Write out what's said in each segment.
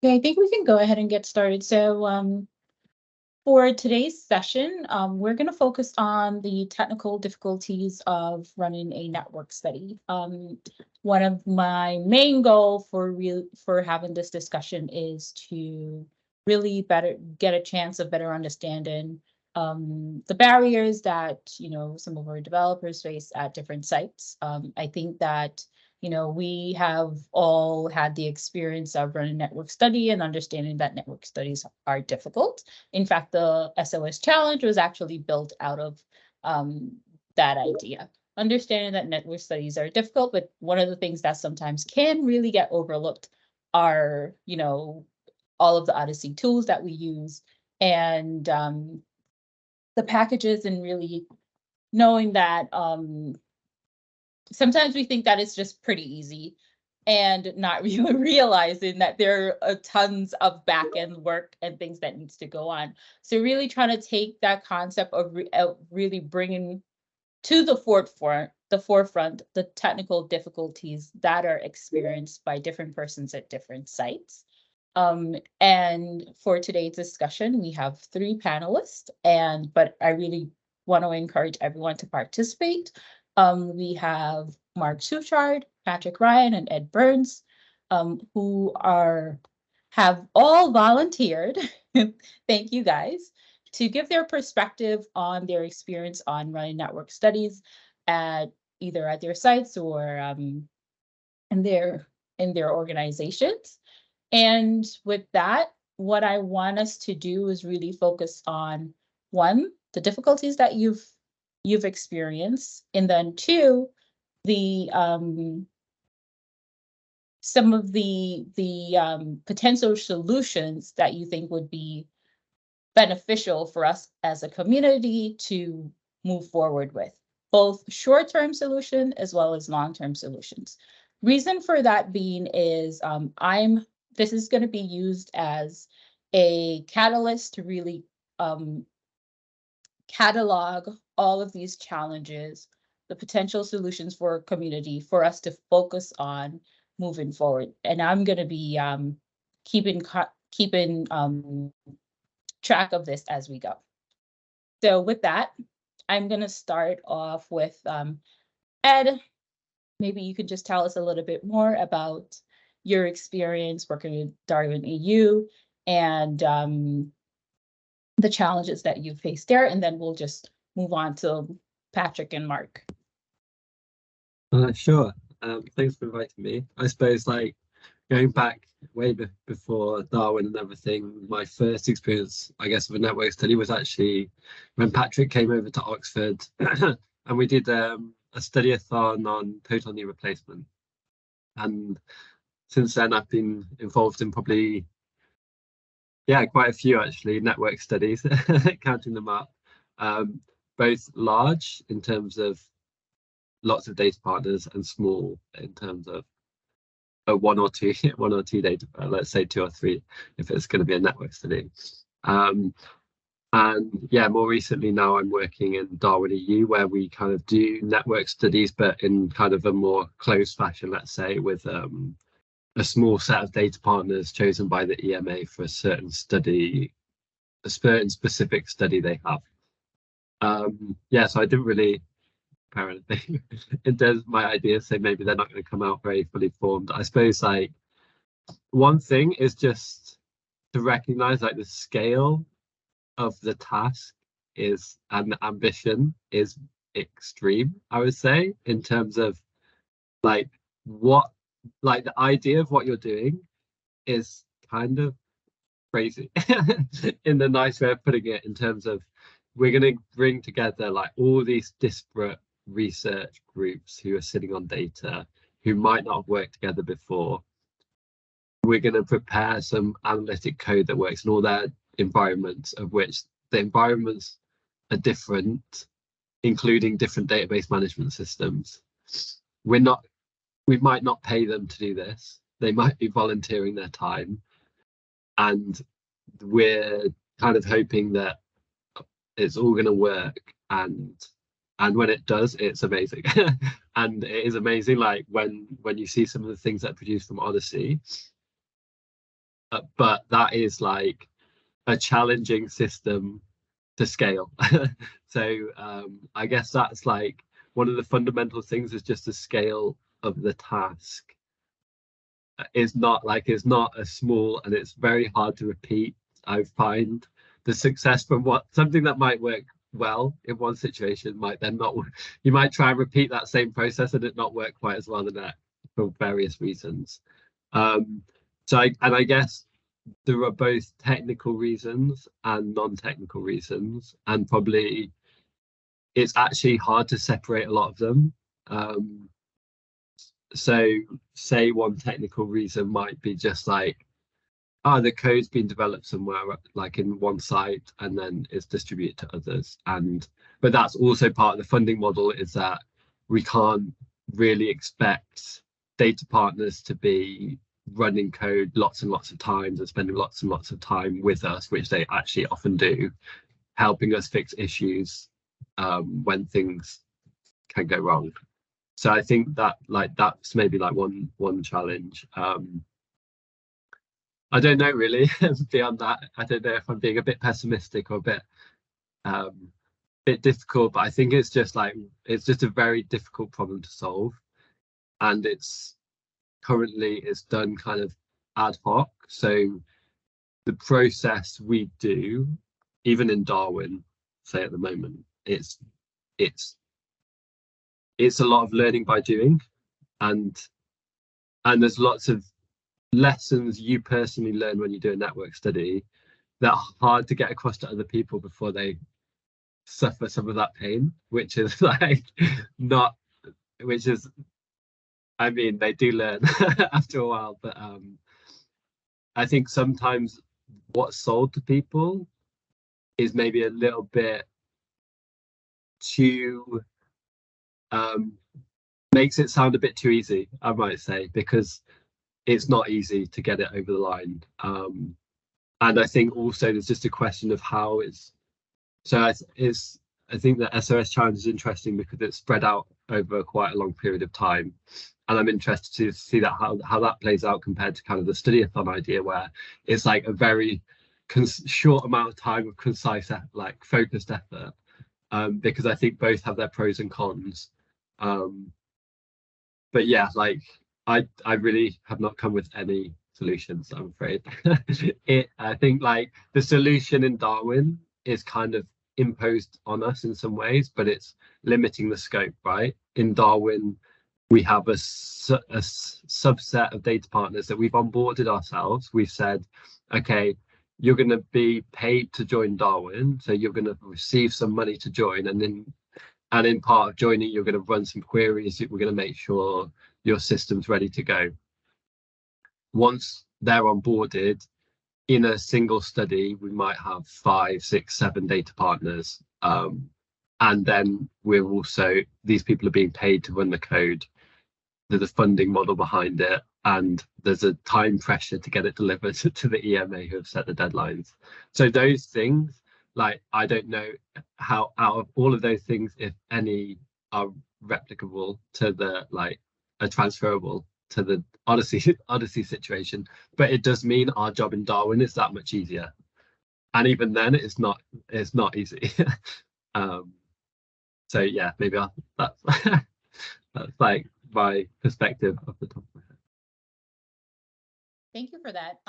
Okay, I think we can go ahead and get started. So for today's session, we're going to focus on the technical difficulties of running a network study. One of my main goals for having this discussion is to really get a chance of better understanding the barriers that some of our developers face at different sites. I think that we have all had the experience of running network study and understanding that network studies are difficult. In fact, the SOS challenge was actually built out of that idea. Understanding that network studies are difficult, but one of the things that sometimes can really get overlooked are, all of the OHDSI tools that we use and the packages, and really knowing that sometimes we think that it's just pretty easy and not really realizing that there are tons of back-end work and things that needs to go on. So really trying to take that concept of really bringing to the forefront the technical difficulties that are experienced by different persons at different sites. And for today's discussion, we have 3 panelists, but I really want to encourage everyone to participate. We have Mark Suchard, Patrick Ryan, and Ed Burns, who have all volunteered. Thank you guys, to give their perspective on their experience on running network studies either at their sites or in their organizations. And with that, what I want us to do is really focus on 1, the difficulties that you've experienced, and then 2, the some of the potential solutions that you think would be beneficial for us as a community to move forward with, both short-term solution as well as long-term solutions. Reason for that being is this is going to be used as a catalyst to really catalog all of these challenges, the potential solutions for a community for us to focus on moving forward. And I'm going to be keeping track of this as we go. So with that, I'm going to start off with Ed. Maybe you could just tell us a little bit more about your experience working with Darwin EU and the challenges that you faced there, and then we'll just move on to Patrick and Mark. Sure. Thanks for inviting me. I suppose, like, going back way before Darwin and everything, my first experience, I guess, of a network study was actually when Patrick came over to Oxford and we did a study-a-thon on total knee replacement. And since then, I've been involved in probably, quite a few actually network studies, counting them up, both large in terms of lots of data partners and small in terms of one or two data, let's say 2 or 3, if it's going to be a network study. And more recently now I'm working in Darwin EU, where we kind of do network studies, but in kind of a more closed fashion, let's say, with a small set of data partners chosen by the EMA for a certain study, a certain specific study they have. So I didn't really prepare anything in terms of my ideas, so maybe they're not going to come out very fully formed. I suppose, like, one thing is just to recognize, like, the scale of the task is, and the ambition is extreme, I would say, in terms of like the idea of what you're doing is kind of crazy in the nice way of putting it, in terms of we're going to bring together like all these disparate research groups who are sitting on data who might not have worked together before. We're going to prepare some analytic code that works in all their environments, of which the environments are different, including different database management systems. We might not pay them to do this. They might be volunteering their time, and we're kind of hoping that it's all going to work, and when it does, it's amazing. And it is amazing, like when you see some of the things that are produced from OHDSI, but that is like a challenging system to scale. So I guess that's like one of the fundamental things, is just the scale of the task is not as small, and it's very hard to repeat. I find the success from something that might work well in one situation might then not. You might try and repeat that same process and it not work quite as well in that, for various reasons. So I guess there are both technical reasons and non-technical reasons, and probably it's actually hard to separate a lot of them. So say one technical reason might be just like, the code's been developed somewhere, like in one site, and then it's distributed to others. But that's also part of the funding model, is that we can't really expect data partners to be running code lots and lots of times and spending lots and lots of time with us, which they actually often do, helping us fix issues when things can go wrong. So I think that that's maybe like one challenge. I don't know really. Beyond that, I don't know if I'm being a bit pessimistic or a bit difficult, but I think it's just a very difficult problem to solve, and currently it's done kind of ad hoc. So the process we do, even in Darwin, say at the moment, it's a lot of learning by doing, and there's lots of lessons you personally learn when you do a network study that are hard to get across to other people before they suffer some of that pain, which is I mean, they do learn after a while, but I think sometimes what's sold to people is maybe a little bit too makes it sound a bit too easy, I might say, because it's not easy to get it over the line. And I think also there's just a question of how it's. So I think the SOS challenge is interesting because it's spread out over quite a long period of time, and I'm interested to see that how that plays out compared to kind of the study-a-thon idea, where it's like a very short amount of time of concise, like focused effort, because I think both have their pros and cons. But yeah, like I really have not come with any solutions, I'm afraid. I think like the solution in Darwin is kind of imposed on us in some ways, but it's limiting the scope, right? In Darwin, we have a subset of data partners that we've onboarded ourselves. We've said, okay, you're going to be paid to join Darwin, so you're going to receive some money to join, and in part of joining, you're going to run some queries. We're going to make sure your system's ready to go. Once they're onboarded, in a single study, we might have 5, 6, 7 data partners. And then these people are being paid to run the code. There's a funding model behind it, and there's a time pressure to get it delivered to the EMA who have set the deadlines. So those things, like, I don't know how out of all of those things, if any are replicable to are transferable to the Odyssey situation, but it does mean our job in Darwin is that much easier, and even then it's not easy. So yeah, maybe that's that's like my perspective off the top of my head. Thank you for that.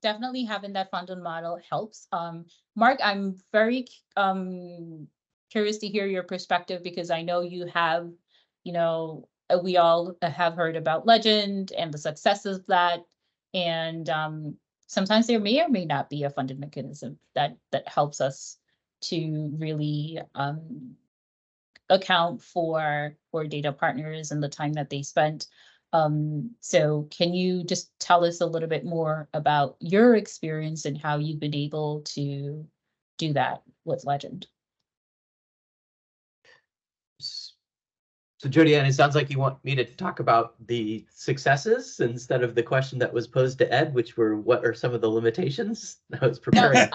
Definitely having that funding model helps. Mark, I'm very curious to hear your perspective, because I know you have, we all have heard about Legend and the successes of that. And sometimes there may or may not be a funding mechanism that helps us to really account for data partners and the time that they spent. So can you just tell us a little bit more about your experience and how you've been able to do that with Legend? So Jody-Ann, it sounds like you want me to talk about the successes instead of the question that was posed to Ed, which were, what are some of the limitations? I was preparing. Maybe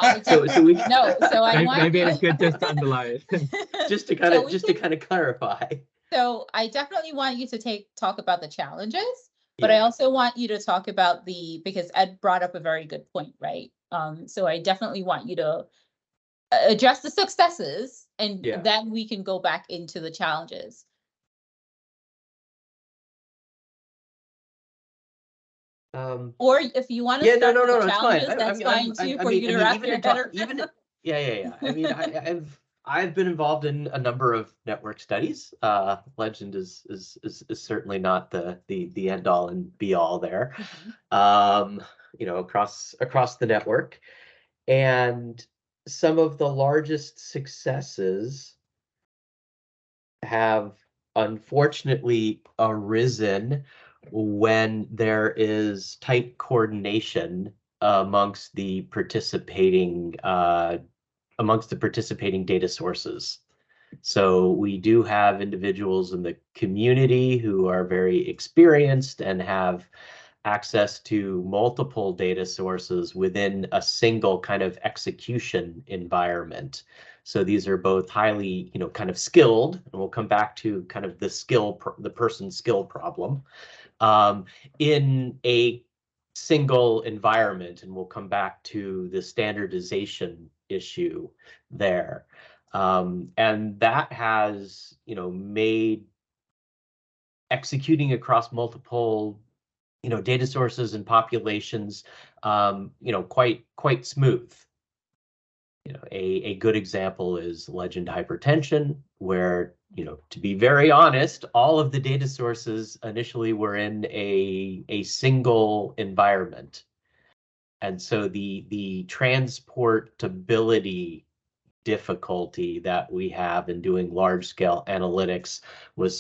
it's good just to underline just to kind of clarify. So I definitely want you to talk about the challenges, But I Yeah. also want you to talk about because Ed brought up a very good point, right? So I definitely want you to address the successes, and Yeah. then we can go back into the challenges. Or if you want to Yeah, no, start no, with no, the no, it's fine. challenges, that's fine too, for you to I mean, wrap even your to head talk, around. even, yeah. I mean, I've been involved in a number of network studies. Legend is certainly not the end all and be all there. You know, across the network, and some of the largest successes have unfortunately arisen when there is tight coordination amongst the participating data sources. So we do have individuals in the community who are very experienced and have access to multiple data sources within a single kind of execution environment. So these are both highly, you know, kind of skilled, and we'll come back to kind of the person's skill problem in a single environment, and we'll come back to the standardization issue there. And that has, you know, made executing across multiple, you know, data sources and populations, you know, quite smooth. You know, a good example is Legend Hypertension, where, you know, to be very honest, all of the data sources initially were in a single environment. And so the transportability difficulty that we have in doing large scale analytics was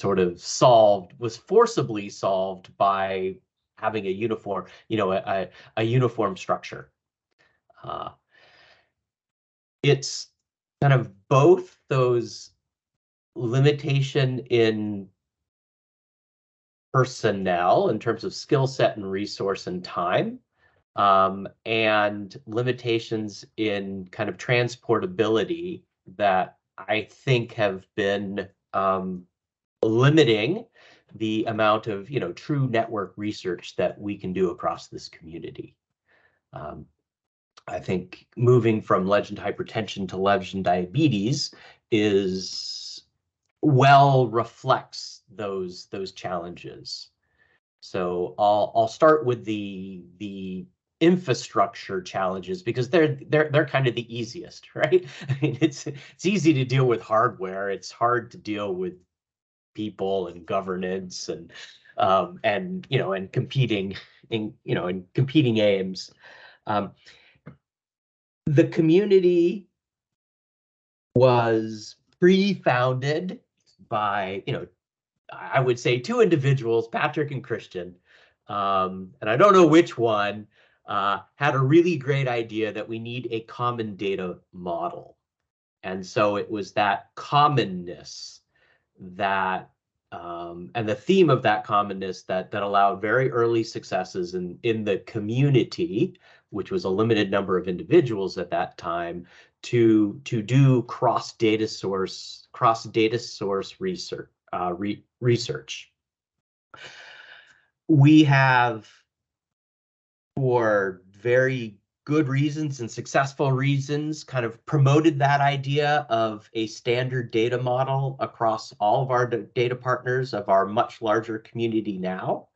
forcibly solved by having a uniform, you know, a uniform structure. It's kind of both those limitation in personnel in terms of skill set and resource and time, and limitations in kind of transportability that I think have been limiting the amount of, you know, true network research that we can do across this community. I think moving from Legend Hypertension to Legend Diabetes reflects those challenges. So I'll start with the infrastructure challenges, because they're kind of the easiest, right? I mean, it's easy to deal with hardware. It's hard to deal with people and governance and you know, and competing aims. The community was pre-founded by, you know, I would say two individuals, Patrick and Christian, and I don't know which one, had a really great idea that we need a common data model. And so it was that commonness that, and the theme of that commonness that allowed very early successes in the community, which was a limited number of individuals at that time, to do cross data source research. Research. We have, for very good reasons and successful reasons, kind of promoted that idea of a standard data model across all of our data partners of our much larger community now.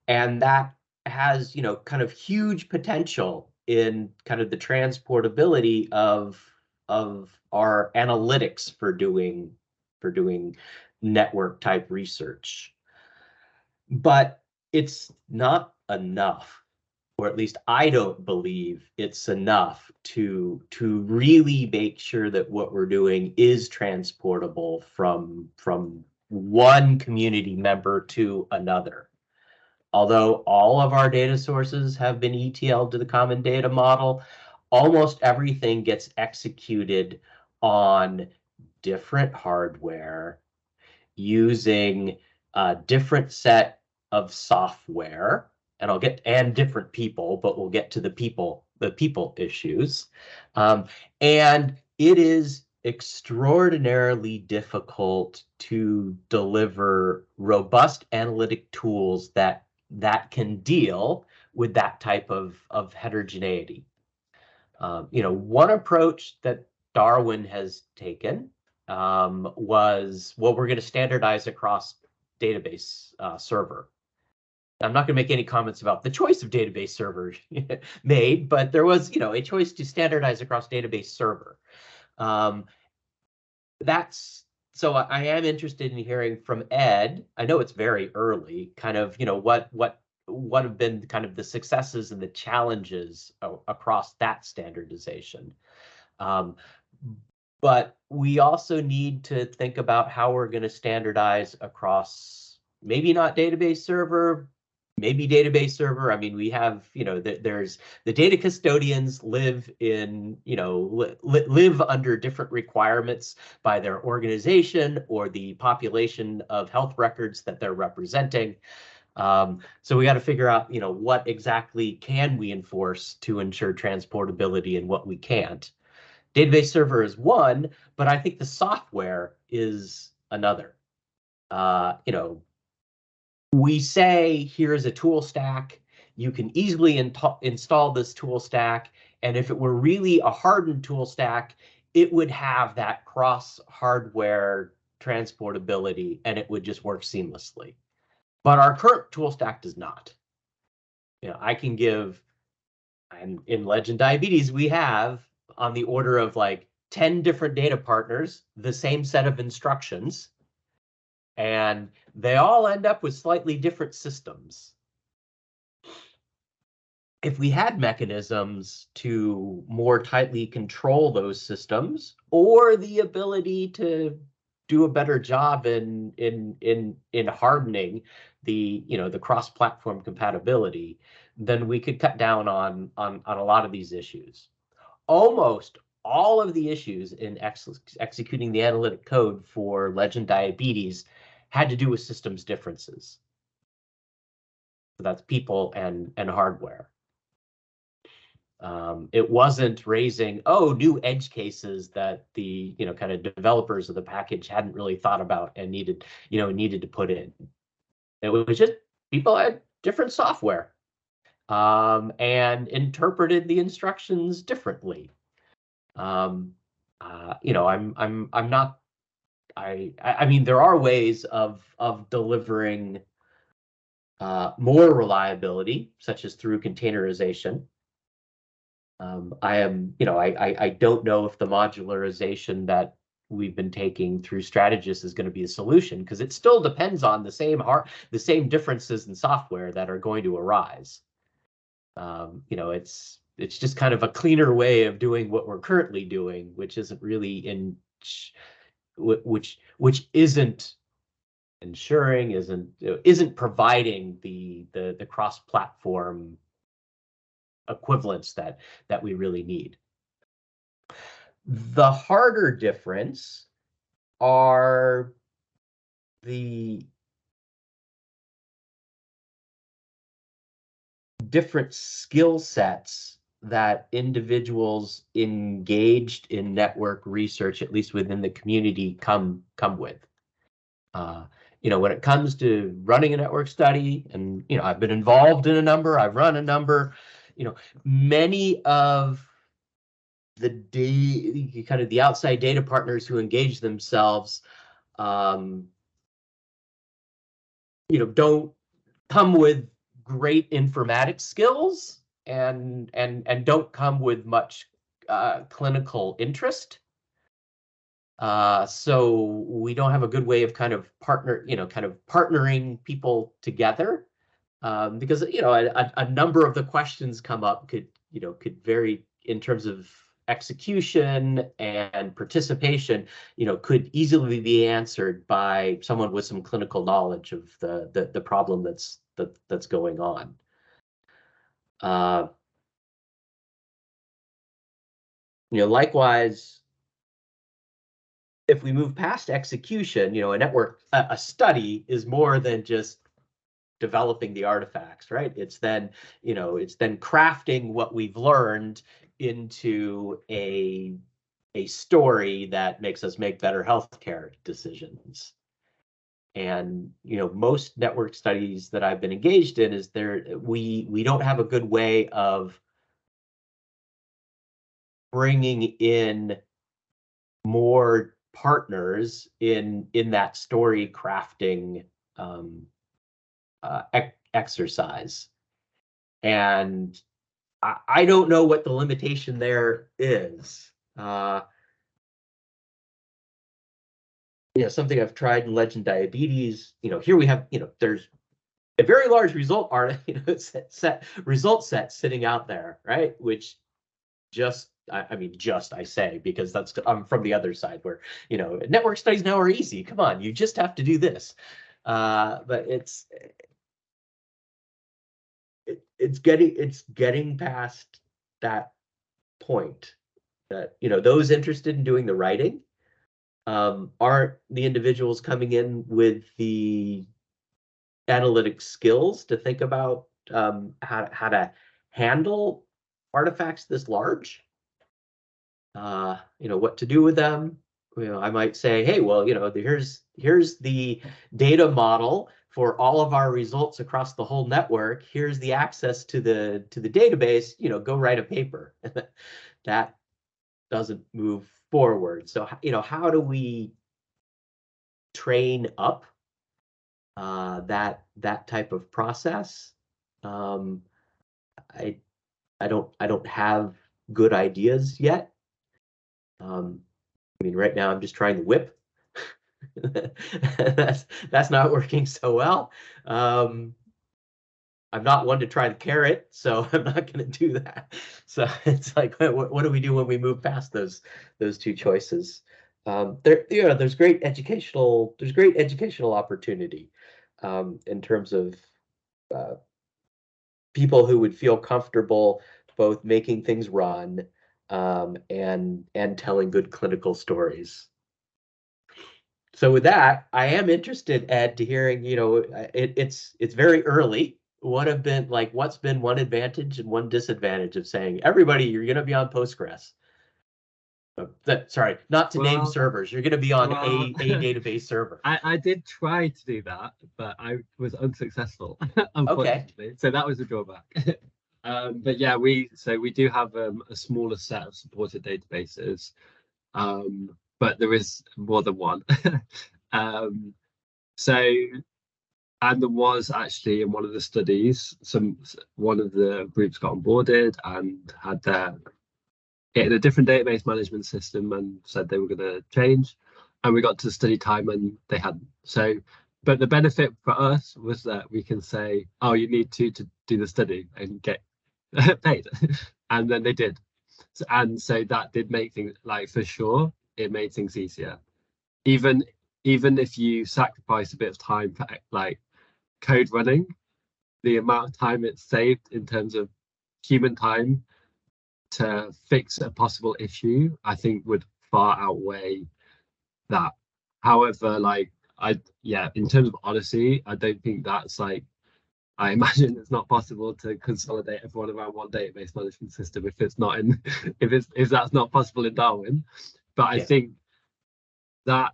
And that has, you know, kind of huge potential in kind of the transportability of our analytics for doing network type research. But it's not enough, or at least I don't believe it's enough to really make sure that what we're doing is transportable from one community member to another. Although all of our data sources have been ETL'd to the common data model, almost everything gets executed on different hardware using a different set of software, and different people, but we'll get to the people issues. And it is extraordinarily difficult to deliver robust analytic tools that that can deal with that type of heterogeneity. One approach that Darwin has taken was, well, we're going to standardize across database server. I'm not going to make any comments about the choice of database server made, but there was, a choice to standardize across database server. So I am interested in hearing from Ed. I know it's very early, kind of, what have been kind of the successes and the challenges across that standardization. But we also need to think about how we're going to standardize across, maybe not database server, maybe database server. I mean, we have, there's the data custodians live in, live under different requirements by their organization or the population of health records that they're representing. So we got to figure out, what exactly can we enforce to ensure transportability and what we can't. Database server is one, but I think the software is another. We say, here's a tool stack. You can easily install this tool stack. And if it were really a hardened tool stack, it would have that cross-hardware transportability, and it would just work seamlessly. But our current tool stack does not. I can give, and in Legend Diabetes, we have on the order of like 10 different data partners, the same set of instructions, and they all end up with slightly different systems. If we had mechanisms to more tightly control those systems, or the ability to do a better job in hardening the cross-platform compatibility, then we could cut down on a lot of these issues. Almost all of the issues in executing the analytic code for Legend Diabetes had to do with systems differences. So that's people and hardware. It wasn't raising, new edge cases that the kind of developers of the package hadn't really thought about and needed to put in. It was just people had different software and interpreted the instructions differently. I'm not. I mean, there are ways of delivering more reliability, such as through containerization. I don't know if the modularization that we've been taking through Strategist is going to be a solution, because it still depends on the same differences in software that are going to arise. It's just kind of a cleaner way of doing what we're currently doing, which isn't really which isn't ensuring, isn't providing the cross-platform equivalence that we really need. The harder difference are the different skill sets that individuals engaged in network research, at least within the community, come with. When it comes to running a network study, and I've been involved in a number, I've run a number, many of the outside data partners who engage themselves, don't come with great informatics skills and don't come with much clinical interest. So we don't have a good way of kind of partnering people together, because a number of the questions come up could vary in terms of execution and participation, could easily be answered by someone with some clinical knowledge of the problem that's going on. Likewise, if we move past execution, a study is more than just developing the artifacts, right? It's then crafting what we've learned into a story that makes us make better healthcare decisions. And most network studies that I've been engaged in is we don't have a good way of bringing in more partners in that story crafting exercise. And I don't know what the limitation there is. Something I've tried in Legend Diabetes. Here we have, there's a very large result result set sitting out there, right? Which I say because I'm from the other side where network studies now are easy. Come on, you just have to do this. But it's getting past that point that those interested in doing the writing aren't the individuals coming in with the analytic skills to think about how to handle artifacts this large. What to do with them. I might say, hey, well, here's the data model for all of our results across the whole network. Here's the access to the database. Go write a paper. That doesn't move forward. So how do we train up that type of process? I don't have good ideas yet. Right now I'm just trying to whip. that's not working so well. I'm not one to try the carrot, so I'm not going to do that. So it's like, what do we do when we move past those two choices? There's great educational opportunity in terms of people who would feel comfortable both making things run and telling good clinical stories. So with that, I am interested, Ed, to hearing, it's very early. What's been one advantage and one disadvantage of saying, everybody, you're going to be on Postgres? Sorry, not to name servers. You're going to be on a database server. I did try to do that, but I was unsuccessful, unfortunately. Okay. So that was a drawback. But yeah, we do have a smaller set of supported databases, but there is more than one. And there was actually in one of the studies, one of the groups got onboarded and had in a different database management system and said they were going to change, and we got to study time and they hadn't. So, but the benefit for us was that we can say, oh, you need to do the study and get paid, and then they did. So that did make things, for sure, it made things easier. Even if you sacrifice a bit of time for code running, the amount of time it's saved in terms of human time to fix a possible issue, I think would far outweigh that. However, in terms of Odyssey, I don't think that's I imagine it's not possible to consolidate everyone around one database management system if that's not possible in Darwin. But I think that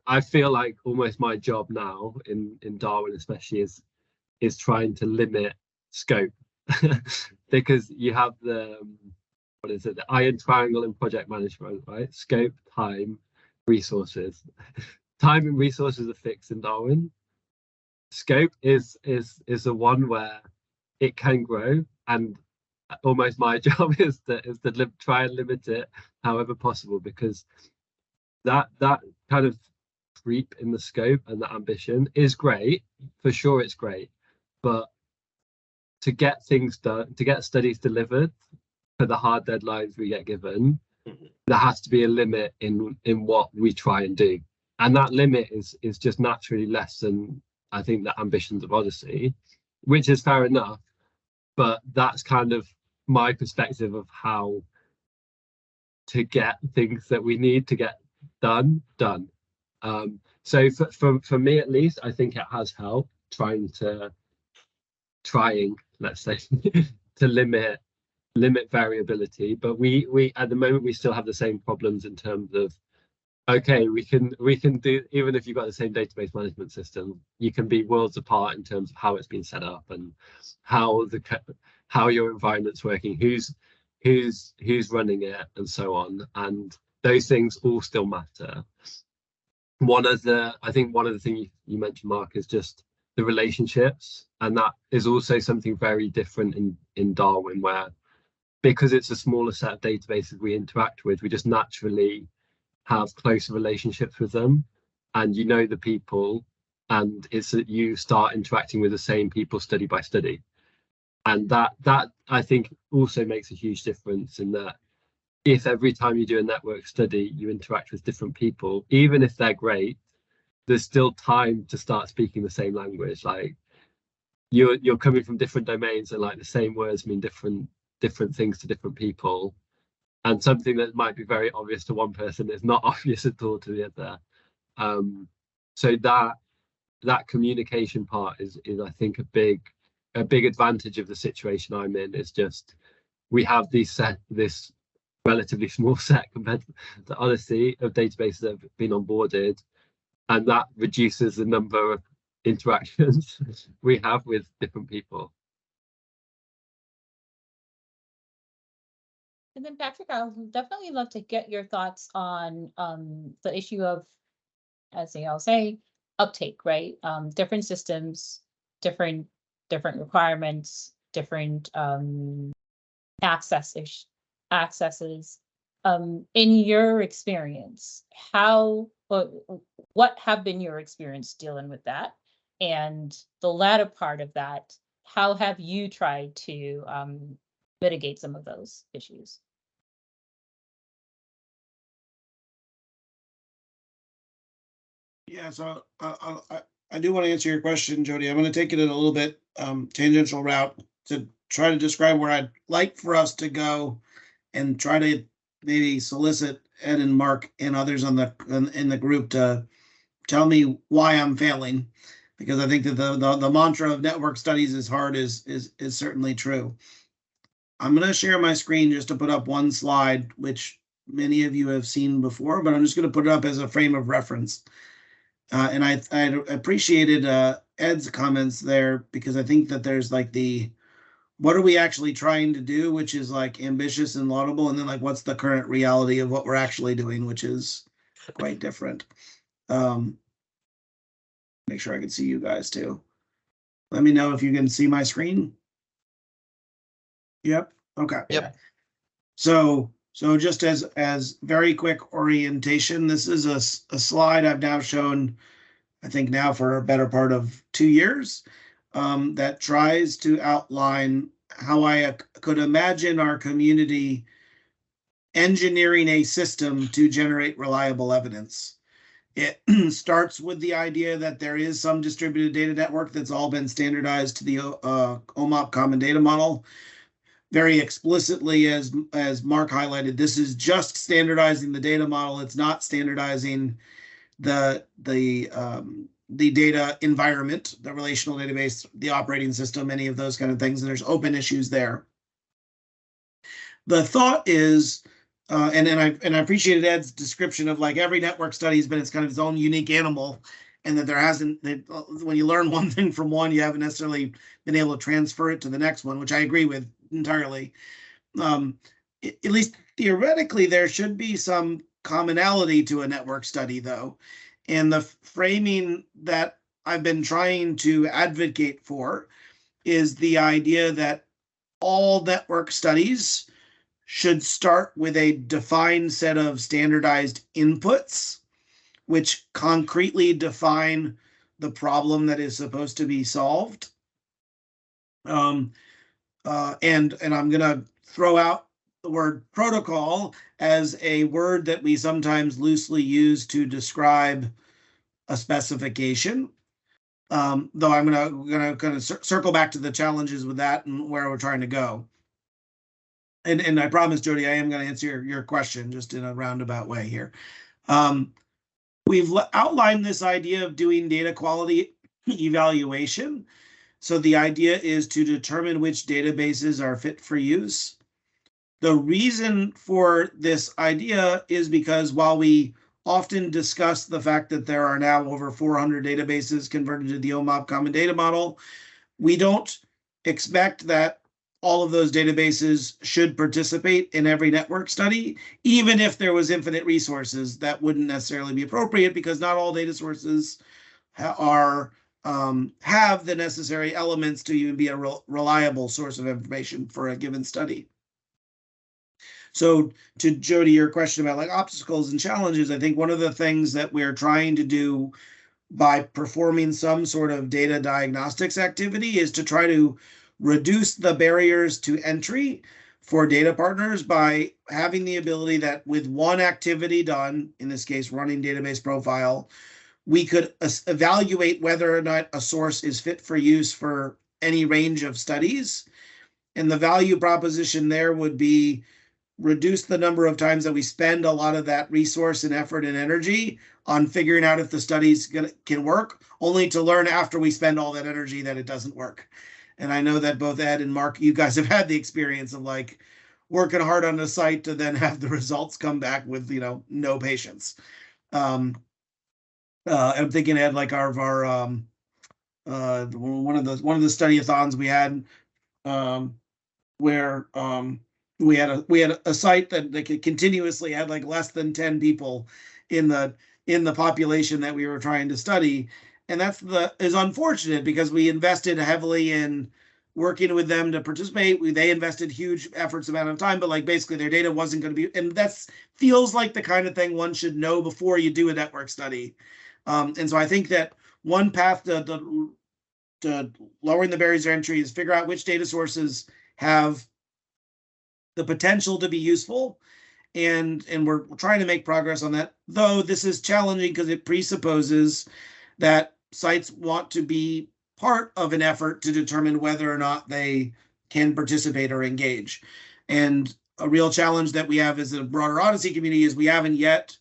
I feel like almost my job now in Darwin especially is trying to limit scope. Because you have the iron triangle in project management, right? Scope, time, resources. Time and resources are fixed in Darwin. Scope is the one where it can grow, and almost my job is to try and limit it however possible, because that kind of creep in the scope and the ambition is great, for sure it's great, but to get things done, to get studies delivered for the hard deadlines we get given, there has to be a limit in what we try and do, and that limit is just naturally less than I think the ambitions of Odyssey, which is fair enough, but that's kind of my perspective of how to get things that we need to get done. So for me at least, I think it has helped trying, let's say, to limit variability. But we at the moment we still have the same problems in terms of okay, we can do, even if you've got the same database management system, you can be worlds apart in terms of how it's been set up and how how your environment's working, who's running it, and so on. And those things all still matter. I think one of the things you mentioned, Mark, is just the relationships, and that is also something very different in Darwin, where because it's a smaller set of databases we interact with, we just naturally have closer relationships with them, and you know the people, and it's that you start interacting with the same people study by study, and that I think also makes a huge difference in that if every time you do a network study you interact with different people, even if they're great, there's still time to start speaking the same language. Like you're coming from different domains, and like the same words mean different things to different people, and something that might be very obvious to one person is not obvious at all to the other. So that communication part is I think a big advantage of the situation I'm in. Is just we have this relatively small set compared to OHDSI of databases that have been onboarded, and that reduces the number of interactions we have with different people. And then Patrick, I would definitely love to get your thoughts on the issue of, as they all say, uptake, right? Different systems, different requirements, different accesses. In your experience, what have been your experience dealing with that? And the latter part of that, how have you tried to mitigate some of those issues? Yeah, so I do want to answer your question, Jody. I'm going to take it in a little bit tangential route to try to describe where I'd like for us to go, and try to maybe solicit Ed and Mark and others in the group to tell me why I'm failing, because I think that the mantra of network studies is hard is certainly true. I'm going to share my screen just to put up one slide, which many of you have seen before, but I'm just going to put it up as a frame of reference. And I appreciated Ed's comments there, because I think that there's like what are we actually trying to do, which is like ambitious and laudable, and then like what's the current reality of what we're actually doing, which is quite different. Make sure I can see you guys too. Let me know if you can see my screen. Yep. Okay. Yep. So just as very quick orientation, this is a slide I've now shown, I think now for a better part of 2 years, that tries to outline how I could imagine our community engineering a system to generate reliable evidence. It starts with the idea that there is some distributed data network that's all been standardized to the OMOP common data model. Very explicitly, as Mark highlighted, this is just standardizing the data model. It's not standardizing the data environment, the relational database, the operating system, any of those kind of things. And there's open issues there. The thought is, and I appreciated Ed's description of like every network study has been its kind of its own unique animal, and that there hasn't, when you learn one thing from one, you haven't necessarily been able to transfer it to the next one, which I agree with entirely. At least theoretically, there should be some commonality to a network study, though. And the framing that I've been trying to advocate for is the idea that all network studies should start with a defined set of standardized inputs, which concretely define the problem that is supposed to be solved. And I'm going to throw out the word protocol as a word that we sometimes loosely use to describe a specification. Though I'm gonna kind of circle back to the challenges with that and where we're trying to go. And I promise, Jody, I am going to answer your question just in a roundabout way here. We've outlined this idea of doing data quality evaluation. So the idea is to determine which databases are fit for use. The reason for this idea is because while we often discuss the fact that there are now over 400 databases converted to the OMOP Common Data Model. We don't expect that all of those databases should participate in every network study. Even if there was infinite resources, that wouldn't necessarily be appropriate, because not all data sources have the necessary elements to even be a reliable source of information for a given study. So to Jody, your question about like obstacles and challenges, I think one of the things that we're trying to do by performing some sort of data diagnostics activity is to try to reduce the barriers to entry for data partners by having the ability that with one activity done, in this case, running database profile, we could evaluate whether or not a source is fit for use for any range of studies. And the value proposition there would be reduce the number of times that we spend a lot of that resource and effort and energy on figuring out if the studies can work, only to learn after we spend all that energy that it doesn't work. And I know that both Ed and Mark, you guys have had the experience of like working hard on a site to then have the results come back with, you know, no patience. I'm thinking, Ed, like one of the study-a-thons we had, where we had a site that continuously had like less than 10 people in the population that we were trying to study. And is unfortunate, because we invested heavily in working with them to participate. They invested huge efforts amount of time, but like basically their data wasn't going to be, and that's feels like the kind of thing one should know before you do a network study. And so I think that one path to lowering the barriers to entry is figure out which data sources have the potential to be useful. And we're trying to make progress on that, though this is challenging because it presupposes that sites want to be part of an effort to determine whether or not they can participate or engage. And a real challenge that we have as a broader OHDSI community is we haven't yet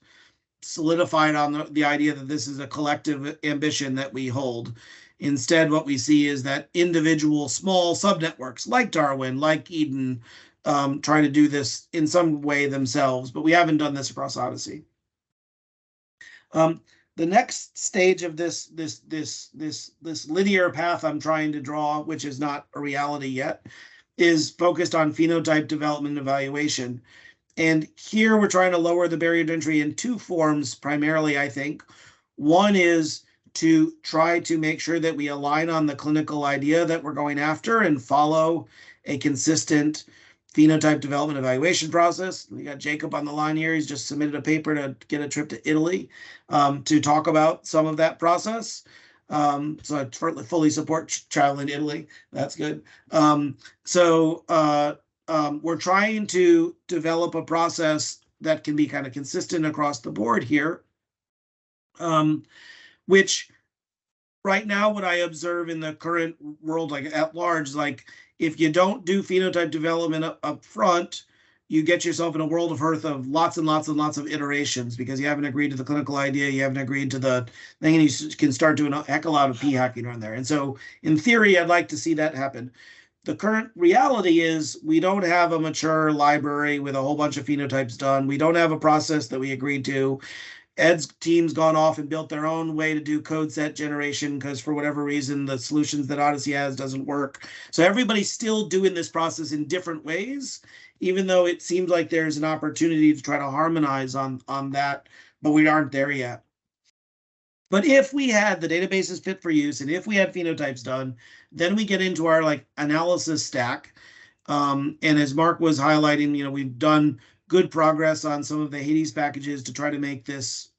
solidified on the idea that this is a collective ambition that we hold. Instead, what we see is that individual small subnetworks like Darwin, like Eden, try to do this in some way themselves, but we haven't done this across OHDSI. The next stage of this linear path I'm trying to draw, which is not a reality yet, is focused on phenotype development and evaluation. And here we're trying to lower the barrier to entry in two forms, primarily, I think. One is to try to make sure that we align on the clinical idea that we're going after and follow a consistent phenotype development evaluation process. We got Jacob on the line here. He's just submitted a paper to get a trip to Italy to talk about some of that process. So I fully support travel in Italy. That's good. We're trying to develop a process that can be kind of consistent across the board here, which right now what I observe in the current world, like at large, like if you don't do phenotype development up front, you get yourself in a world of hurt of lots and lots and lots of iterations, because you haven't agreed to the clinical idea, you haven't agreed to the thing, and you can start doing a heck of a lot of p-hacking around there. And so in theory, I'd like to see that happen. The current reality is we don't have a mature library with a whole bunch of phenotypes done. We don't have a process that we agreed to. Ed's team's gone off and built their own way to do code set generation because for whatever reason, the solutions that OHDSI has doesn't work. So everybody's still doing this process in different ways, even though it seems like there's an opportunity to try to harmonize on that, but we aren't there yet. But if we had the databases fit for use, and if we had phenotypes done, then we get into our like analysis stack. And as Mark was highlighting, you know, we've done good progress on some of the Hades packages to try to make this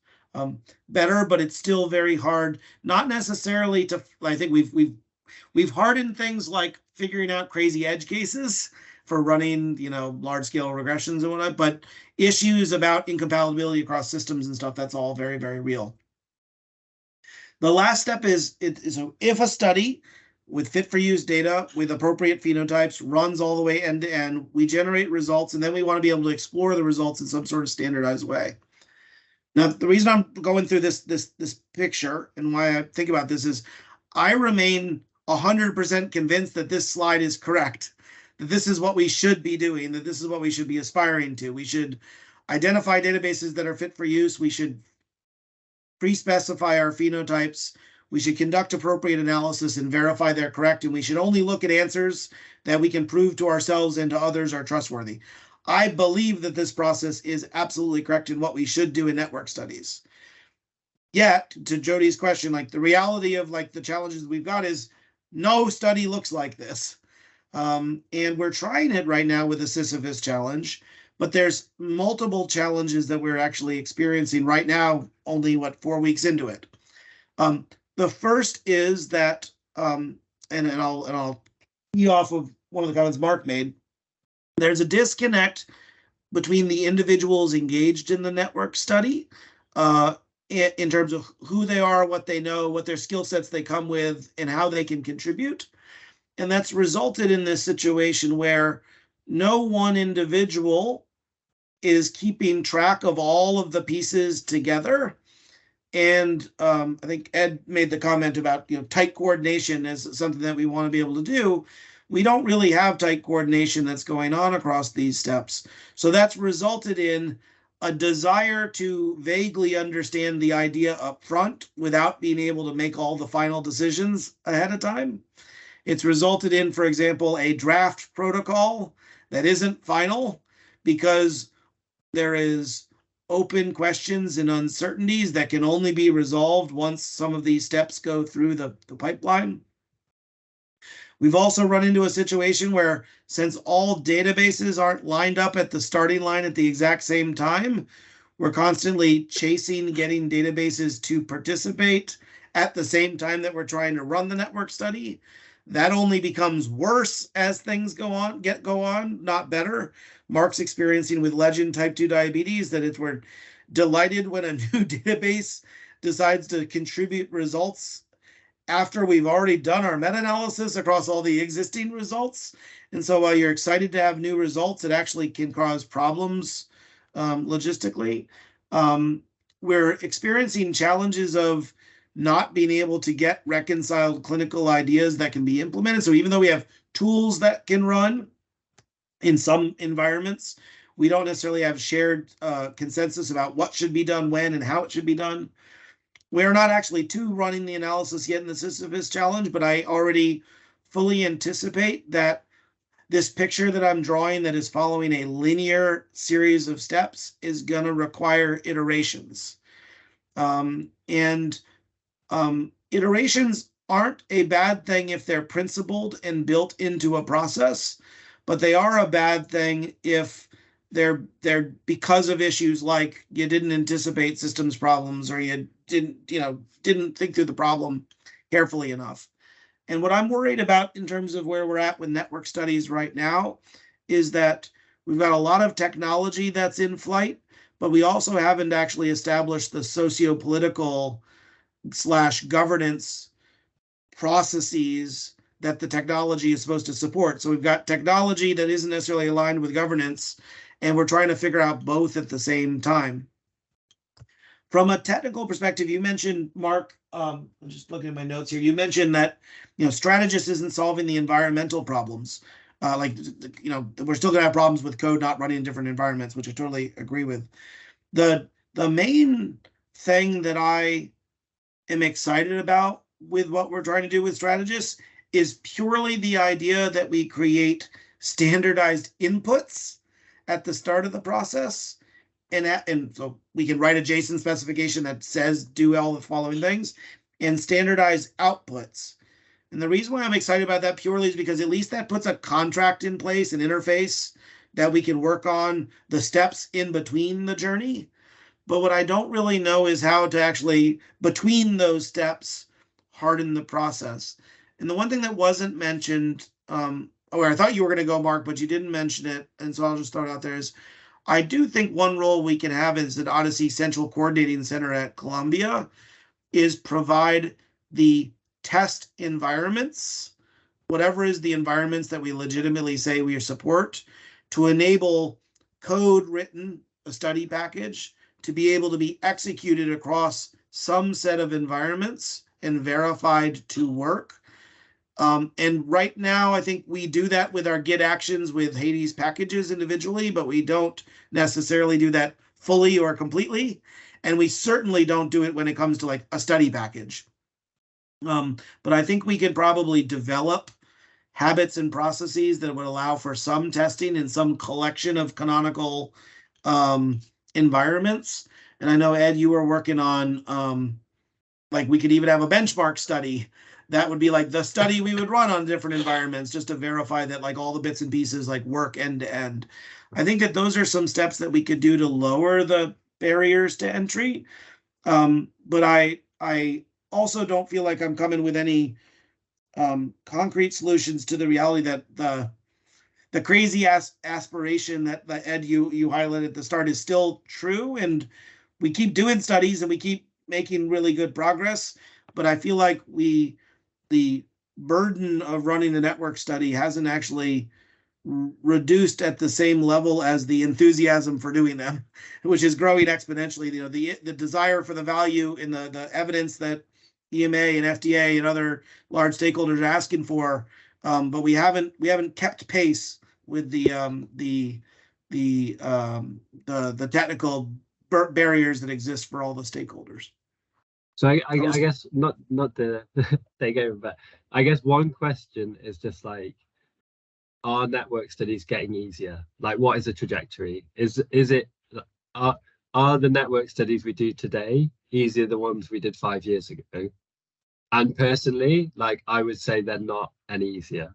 better, but it's still very hard. Not necessarily to, I think we've hardened things like figuring out crazy edge cases for running, you know, large scale regressions and whatnot, but issues about incompatibility across systems and stuff, that's all very, very real. The last step is if a study with fit for use data with appropriate phenotypes runs all the way end to end, we generate results, and then we want to be able to explore the results in some sort of standardized way. Now, the reason I'm going through this picture and why I think about this is I remain 100% convinced that this slide is correct, that this is what we should be doing, that this is what we should be aspiring to. We should identify databases that are fit for use. We should pre-specify our phenotypes. We should conduct appropriate analysis and verify they're correct. And we should only look at answers that we can prove to ourselves and to others are trustworthy. I believe that this process is absolutely correct in what we should do in network studies. Yet, to Jody's question, like the reality of like the challenges we've got is no study looks like this. And we're trying it right now with the Sisyphus challenge, but there's multiple challenges that we're actually experiencing right now, only 4 weeks into it. The first is that, and I'll key off of one of the comments Mark made. There's a disconnect between the individuals engaged in the network study, in terms of who they are, what they know, what their skill sets they come with, and how they can contribute. And that's resulted in this situation where no one individual is keeping track of all of the pieces together. And I think Ed made the comment about tight coordination as something that we want to be able to do. We don't really have tight coordination that's going on across these steps. So that's resulted in a desire to vaguely understand the idea up front without being able to make all the final decisions ahead of time. It's resulted in, for example, a draft protocol that isn't final because there is open questions and uncertainties that can only be resolved once some of these steps go through the pipeline. We've also run into a situation where, since all databases aren't lined up at the starting line at the exact same time, we're constantly chasing getting databases to participate at the same time that we're trying to run the network study. That only becomes worse as things go on, not better. Mark's experiencing with Legend type 2 diabetes that we're delighted when a new database decides to contribute results after we've already done our meta-analysis across all the existing results. And so while you're excited to have new results, it actually can cause problems logistically. We're experiencing challenges of not being able to get reconciled clinical ideas that can be implemented. So even though we have tools that can run in some environments, we don't necessarily have shared consensus about what should be done when and how it should be done. We're not actually running the analysis yet in the Sisyphus challenge, but I already fully anticipate that this picture that I'm drawing that is following a linear series of steps is going to require iterations. Iterations aren't a bad thing if they're principled and built into a process, but they are a bad thing if they're because of issues like you didn't anticipate systems problems or you didn't think through the problem carefully enough. And what I'm worried about in terms of where we're at with network studies right now is that we've got a lot of technology that's in flight, but we also haven't actually established the socio-political / governance processes that the technology is supposed to support. So we've got technology that isn't necessarily aligned with governance, and we're trying to figure out both at the same time. From a technical perspective, you mentioned, Mark, I'm just looking at my notes here. You mentioned that, Strategist isn't solving the environmental problems. We're still going to have problems with code not running in different environments, which I totally agree with. The main thing that I am excited about with what we're trying to do with Strategists is purely the idea that we create standardized inputs at the start of the process. And so we can write a JSON specification that says do all the following things and standardize outputs. And the reason why I'm excited about that purely is because at least that puts a contract in place, an interface that we can work on the steps in between the journey. But what I don't really know is how to actually, between those steps, harden the process. And the one thing that wasn't mentioned, where I thought you were going to go, Mark, but you didn't mention it, and so I'll just throw it out there, is I do think one role we can have as an OHDSI Central Coordinating Center at Columbia is provide the test environments, whatever is the environments that we legitimately say we support, to enable code written, a study package, to be able to be executed across some set of environments and verified to work. And right now, I think we do that with our Git actions with Hades packages individually, but we don't necessarily do that fully or completely. And we certainly don't do it when it comes to like a study package. But I think we could probably develop habits and processes that would allow for some testing in some collection of canonical environments. And I know, Ed, you were working on like we could even have a benchmark study. That would be like the study we would run on different environments just to verify that like all the bits and pieces like work end to end. I think that those are some steps that we could do to lower the barriers to entry. But I also don't feel like I'm coming with any concrete solutions to the reality that the crazy aspiration that Ed you highlighted at the start is still true, and we keep doing studies and we keep making really good progress. But I feel like the burden of running a network study hasn't actually reduced at the same level as the enthusiasm for doing them, which is growing exponentially. You know, the desire for the value in the evidence that EMA and FDA and other large stakeholders are asking for, but we haven't kept pace with the technical barriers that exist for all the stakeholders. So I guess not the take over, but I guess one question is just like, are network studies getting easier? Like, what is the trajectory? Is it are the network studies we do today easier than the ones we did 5 years ago? And personally, like, I would say they're not any easier.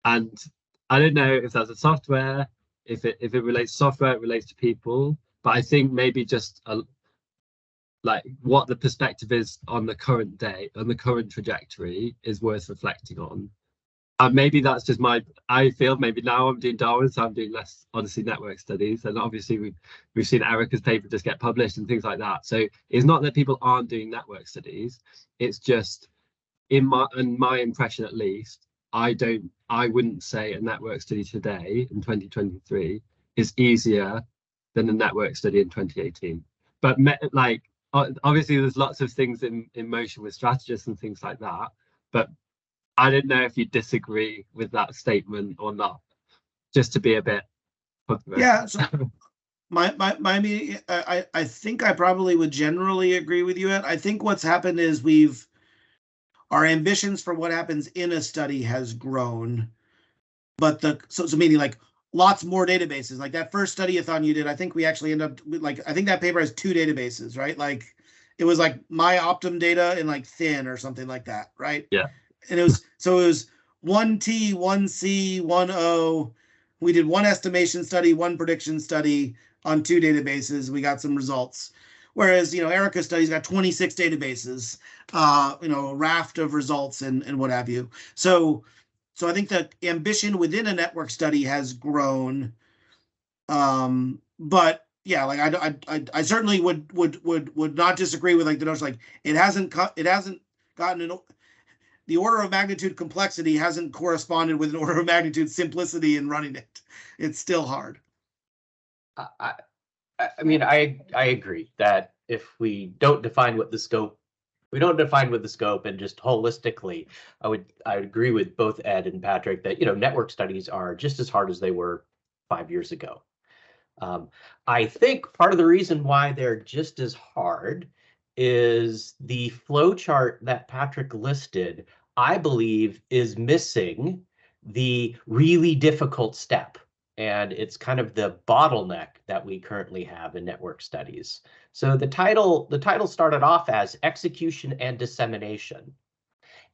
And I don't know if that's a software, if it relates to software, it relates to people, but I think maybe just like what the perspective is on the current day, on the current trajectory, is worth reflecting on. And maybe that's just I feel maybe now I'm doing Darwin, so I'm doing less Odyssey network studies. And obviously we've seen Erica's paper just get published and things like that. So it's not that people aren't doing network studies. It's just in my impression, at least, I wouldn't say a network study today in 2023 is easier than a network study in 2018. But like, obviously there's lots of things in motion with strategists and things like that. But I don't know if you disagree with that statement or not, just to be a bit. Yeah, so I think I probably would generally agree with you, Ed. I think what's happened is our ambitions for what happens in a study has grown, but so meaning like lots more databases. Like that first study-a-thon you did, I think we actually end up with like, I think that paper has 2 databases, right? Like it was like my Optum data and like Thin or something like that, right? Yeah. And it was 1T, 1C, 1O. We did 1 estimation study, 1 prediction study on 2 databases. We got some results. Whereas, you know, Erica's study's got 26 databases, you know, a raft of results and what have you. So I think the ambition within a network study has grown. But yeah, like I certainly would not disagree with like the notion like it hasn't gotten the order of magnitude complexity hasn't corresponded with an order of magnitude simplicity in running it. It's still hard. I mean, I agree that if we don't define what the scope, and just holistically, I agree with both Ed and Patrick that, you know, network studies are just as hard as they were 5 years ago. I think part of the reason why they're just as hard is the flow chart that Patrick listed, I believe, is missing the really difficult step. And it's kind of the bottleneck that we currently have in network studies. So the title started off as Execution and Dissemination.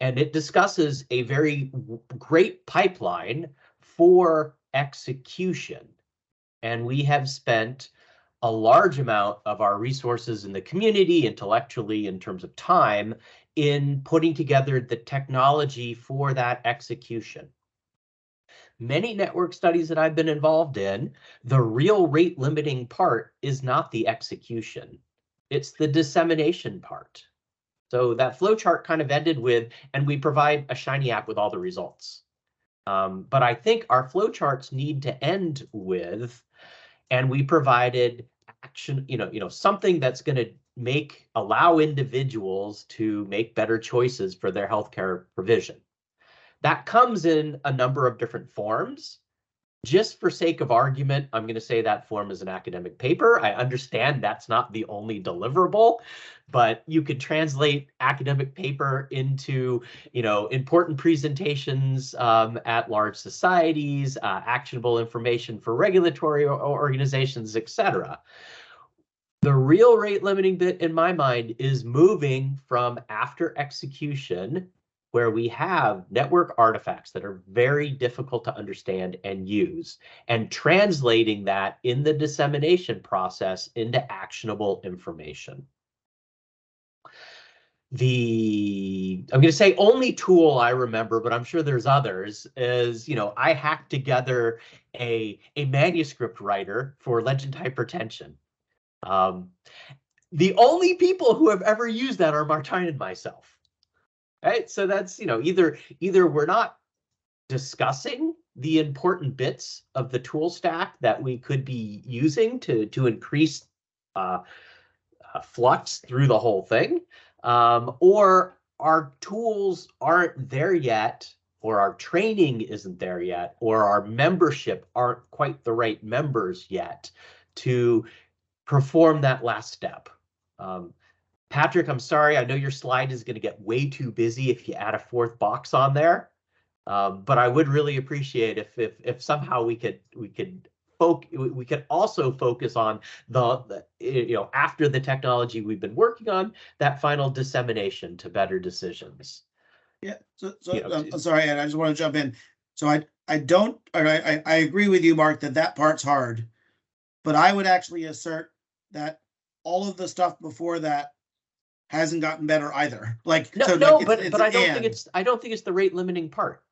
And it discusses a very great pipeline for execution. And we have spent a large amount of our resources in the community, intellectually, in terms of time, in putting together the technology for that execution. Many network studies that I've been involved in, the real rate limiting part is not the execution. It's the dissemination part. So that flow chart kind of ended with, and we provide a shiny app with all the results. But I think our flow charts need to end with, and we provided action, you know, something that's going to allow individuals to make better choices for their healthcare provision. That comes in a number of different forms. just for sake of argument, I'm going to say that form is an academic paper. I understand that's not the only deliverable, but you could translate academic paper into, important presentations at large societies, actionable information for regulatory organizations, etc. The real rate limiting bit in my mind is moving from after execution, where we have network artifacts that are very difficult to understand and use, and translating that in the dissemination process into actionable information. I'm going to say only tool I remember, but I'm sure there's others, is, I hacked together a manuscript writer for legend hypertension. The only people who have ever used that are Martine and myself. Right, so that's, either we're not discussing the important bits of the tool stack that we could be using to increase flux through the whole thing, or our tools aren't there yet, or our training isn't there yet, or our membership aren't quite the right members yet to perform that last step. Patrick, I'm sorry, I know your slide is going to get way too busy if you add a fourth box on there, but I would really appreciate if somehow we could also focus on the after the technology we've been working on, that final dissemination to better decisions. Yeah. So I'm sorry, Ed, I just want to jump in. So I agree with you, Mark, that part's hard, but I would actually assert that all of the stuff before that hasn't gotten better either. But I don't think it's the rate limiting part.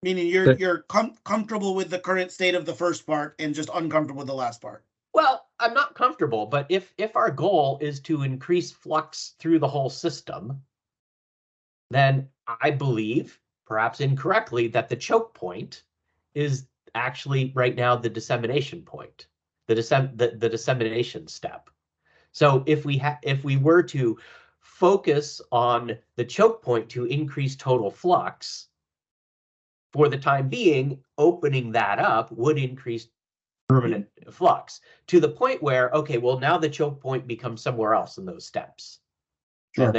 Meaning you're comfortable with the current state of the first part and just uncomfortable with the last part. Well, I'm not comfortable, but if our goal is to increase flux through the whole system, then I believe, perhaps incorrectly, that the choke point is actually right now the dissemination point, the dissemination step. So if we were to focus on the choke point to increase total flux, for the time being, opening that up would increase permanent flux to the point where, okay, well, now the choke point becomes somewhere else in those steps. Sure. And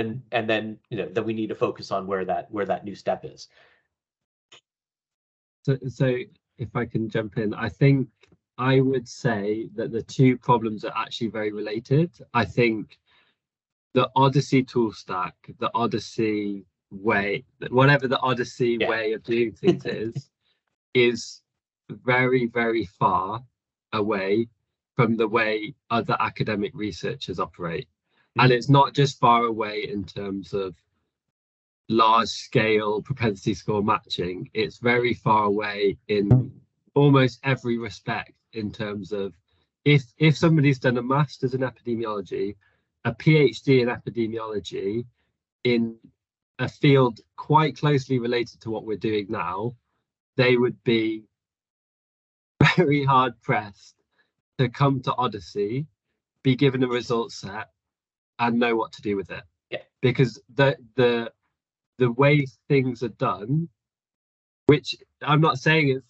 then then we need to focus on where that new step is. So if I can jump in, I think I would say that the two problems are actually very related. I think the OHDSI tool stack, the OHDSI way, whatever the OHDSI way of doing things is very, very far away from the way other academic researchers operate. And it's not just far away in terms of large scale propensity score matching, it's very far away in almost every respect, in terms of if somebody's done a master's in epidemiology, a PhD in epidemiology in a field quite closely related to what we're doing now, they would be very hard pressed to come to OHDSI, be given a result set, and know what to do with it. Yeah. Because the way things are done, which I'm not saying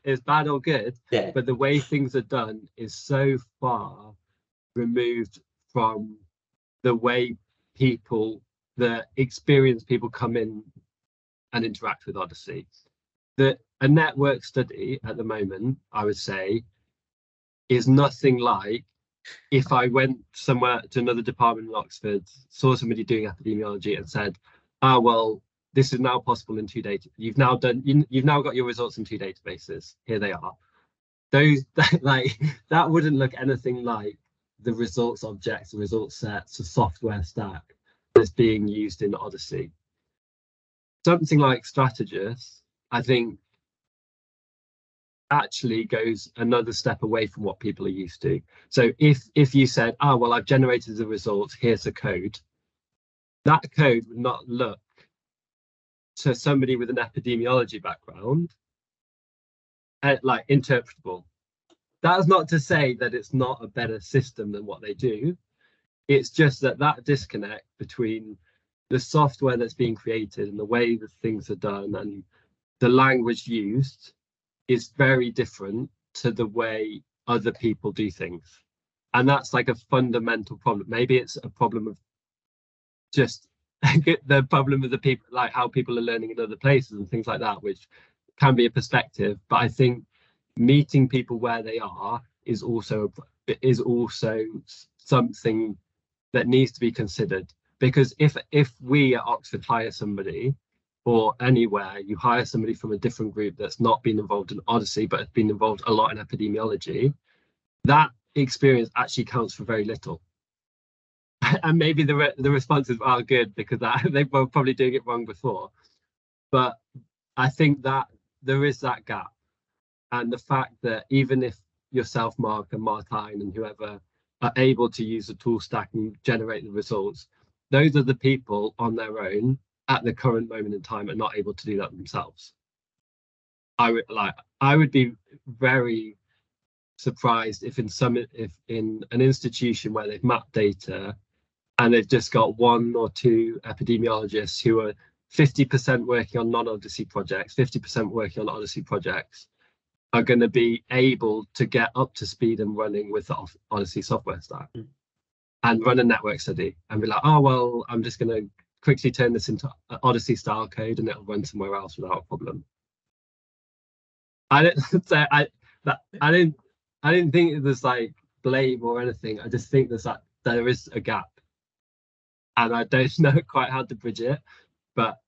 is bad or good, but the way things are done is so far removed from the way the experienced people come in and interact with OHDSI. A network study at the moment, I would say, is nothing like if I went somewhere to another department in Oxford, saw somebody doing epidemiology and said, well, this is now possible in 2 data. You've now got your results in 2 databases. Here they are. That wouldn't look anything like the results objects, the results sets, the software stack that's being used in OHDSI. Something like Strategist, I think, actually goes another step away from what people are used to. So if you said, well, I've generated the results, here's the code, that code would not look to somebody with an epidemiology background like interpretable. That's not to say that it's not a better system than what they do. It's just that disconnect between the software that's being created and the way that things are done, and the language used is very different to the way other people do things. And that's like a fundamental problem. Maybe it's a problem of just the problem of the people, like how people are learning in other places and things like that, which can be a perspective. But I think meeting people where they are is also something that needs to be considered. Because if we at Oxford hire somebody, or anywhere you hire somebody from a different group that's not been involved in OHDSI but has been involved a lot in epidemiology, that experience actually counts for very little. And maybe the responses are good because they were probably doing it wrong before. But I think that there is that gap. And the fact that even if yourself, Mark, and Martine and whoever are able to use the tool stack and generate the results, those are the people on their own at the current moment in time are not able to do that themselves. I would be very surprised if in an institution where they've mapped data and they've just got 1 or 2 epidemiologists who are 50% working on non-OHDSI projects, 50% working on OHDSI projects, are going to be able to get up to speed and running with the OHDSI software stack and run a network study and be like, oh, well, I'm just going to quickly turn this into OHDSI style code and it'll run somewhere else without a problem. I didn't say I didn't think it was like blame or anything. I just think there is a gap, and I don't know quite how to bridge it, but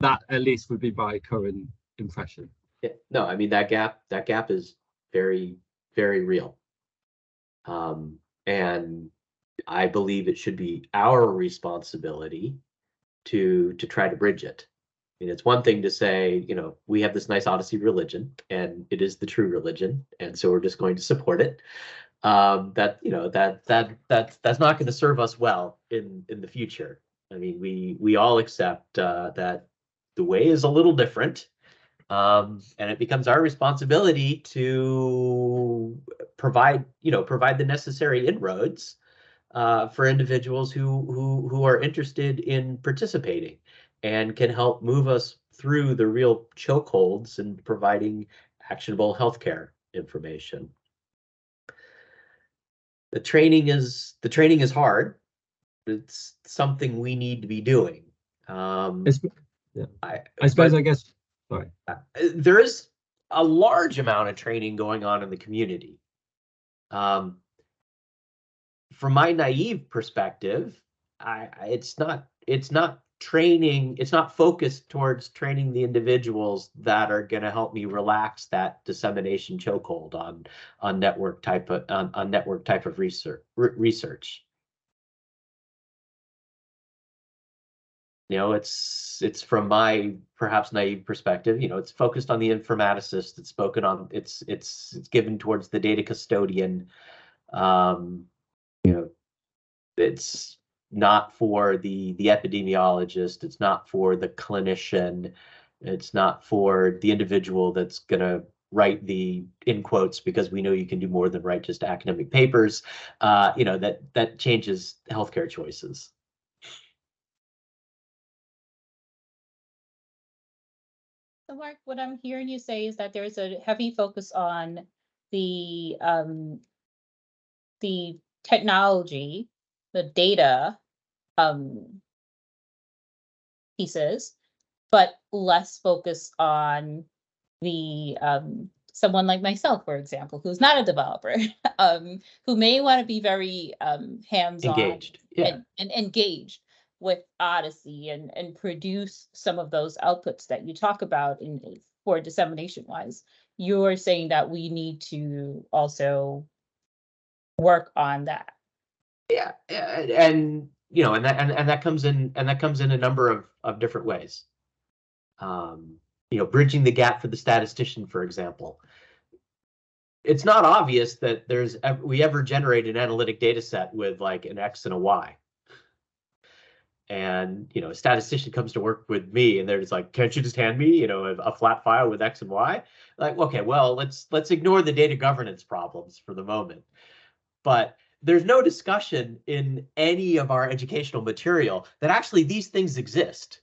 that at least would be my current impression. Yeah, no, I mean that gap is very, very real. And I believe it should be our responsibility to try to bridge it. I mean, it's one thing to say, you know, we have this nice OHDSI religion and it is the true religion, and so we're just going to support it. That's not going to serve us well in the future. I mean, we all accept that the way is a little different. And it becomes our responsibility to provide the necessary inroads for individuals who are interested in participating and can help move us through the real chokeholds and providing actionable healthcare information. The training is hard. It's something we need to be doing. I guess. Sorry. There is a large amount of training going on in the community. From my naive perspective, it's not training. It's not focused towards training the individuals that are going to help me relax that dissemination chokehold on network type of research. You know, it's from my perhaps naive perspective. You know, it's focused on the informaticist. It's spoken on. It's given towards the data custodian. You know, it's not for the epidemiologist. It's not for the clinician. It's not for the individual that's gonna write the, in quotes, because we know you can do more than write just academic papers. You know, that changes healthcare choices. So Mark, what I'm hearing you say is that there's a heavy focus on the technology, the data pieces, but less focus on the someone like myself, for example, who's not a developer, who may want to be very hands-on, engaged, yeah, and engaged with OHDSI and produce some of those outputs that you talk about for dissemination wise. You're saying that we need to also work on that. Yeah, and you know, and that comes in a number of different ways. You know, bridging the gap for the statistician, for example. It's not obvious that we ever generate an analytic data set with like an X and a Y. And, you know, a statistician comes to work with me and they're just like, can't you just hand me, you know, a flat file with X and Y? Like, okay, well, let's ignore the data governance problems for the moment. But there's no discussion in any of our educational material that actually these things exist.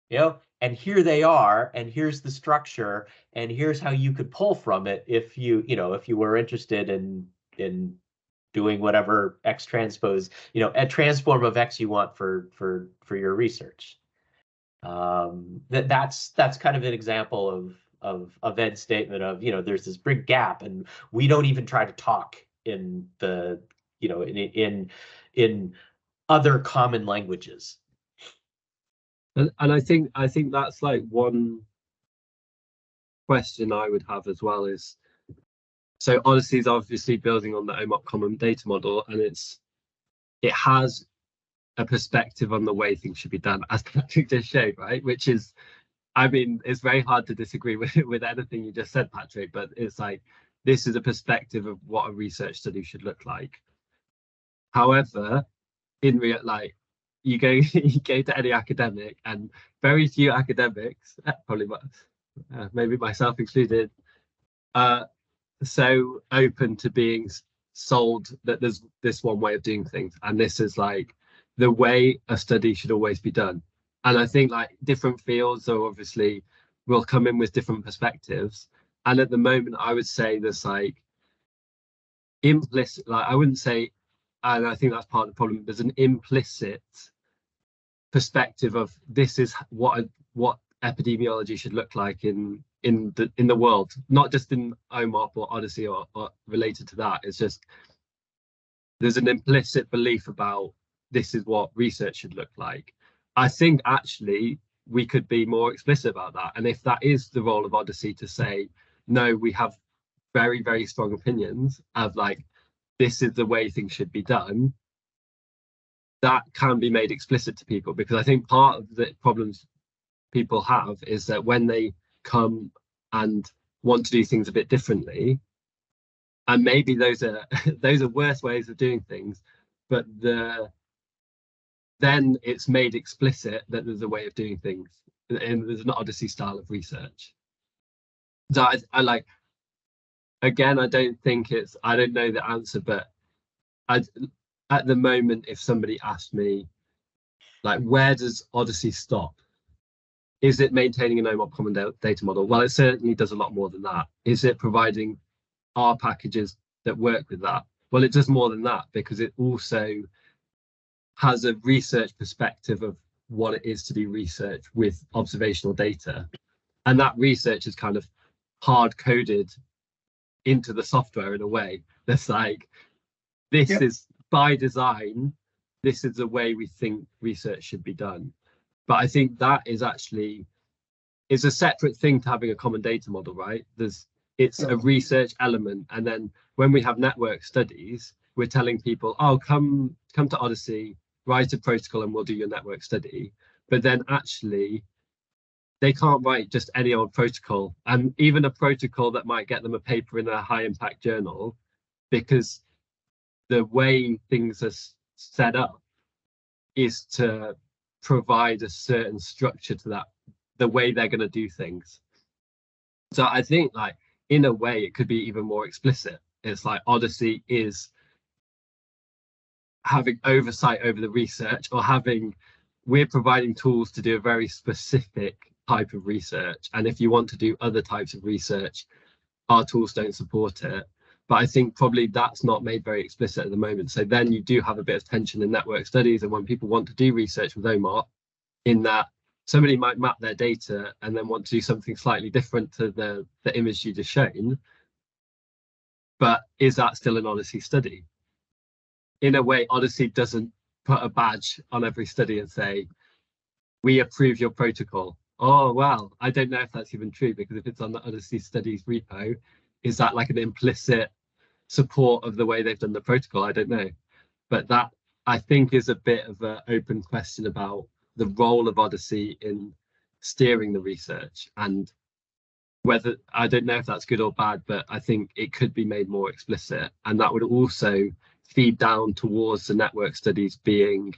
You know, and here they are, and here's the structure, and here's how you could pull from it if you were interested in doing whatever X transpose, a transform of X you want for your research. That's kind of an example of Ed's statement of, there's this big gap, and we don't even try to talk in the, in other common languages. And I think that's like one question I would have as well is, so Odyssey is obviously building on the OMOP common data model, and it has a perspective on the way things should be done, as Patrick just showed, right? Which is, I mean, it's very hard to disagree with anything you just said, Patrick, but it's like, this is a perspective of what a research study should look like. However, in real, like, you go to any academic, and very few academics, probably maybe myself included, so open to being sold that there's this one way of doing things, and this is like the way a study should always be done. And I think like different fields are obviously will come in with different perspectives, and at the moment I would say there's like implicit, like I wouldn't say, and I think that's part of the problem, there's an implicit perspective of this is what epidemiology should look like in the world, not just in OMOP or Odyssey or related to that. It's just there's an implicit belief about this is what research should look like. I think actually we could be more explicit about that, and if that is the role of Odyssey to say no, we have very, very strong opinions of like this is the way things should be done, that can be made explicit to people, because I think part of the problems people have is that when they come and want to do things a bit differently, and maybe those are worse ways of doing things, but then it's made explicit that there's a way of doing things, and there's an Odyssey style of research. So I like, again, I don't know the answer, but at the moment, if somebody asked me, like, where does Odyssey stop? Is it maintaining an OMOP common data model? Well, it certainly does a lot more than that. Is it providing R packages that work with that? Well, it does more than that, because it also has a research perspective of what it is to do research with observational data. And that research is kind of hard-coded into the software in a way that's like, this is by design, this is the way we think research should be done. But I think that is actually, it's a separate thing to having a common data model, right? It's a research element, and then when we have network studies, we're telling people, oh, come to Odyssey, write a protocol and we'll do your network study. But then actually they can't write just any old protocol, and even a protocol that might get them a paper in a high impact journal, because the way things are set up is to provide a certain structure to that, the way they're going to do things. So I think, like, in a way, it could be even more explicit. It's like Odyssey is having oversight over the research, or we're providing tools to do a very specific type of research. And if you want to do other types of research, our tools don't support it. But I think probably that's not made very explicit at the moment. So then you do have a bit of tension in network studies, and when people want to do research with OMOP, in that somebody might map their data and then want to do something slightly different to the image you just shown. But is that still an Odyssey study? In a way, Odyssey doesn't put a badge on every study and say, we approve your protocol. Oh, well, I don't know if that's even true, because if it's on the Odyssey studies repo, is that like an implicit support of the way they've done the protocol? I don't know. But that, I think, is a bit of an open question about the role of Odyssey in steering the research, and whether, I don't know if that's good or bad, but I think it could be made more explicit. And that would also feed down towards the network studies being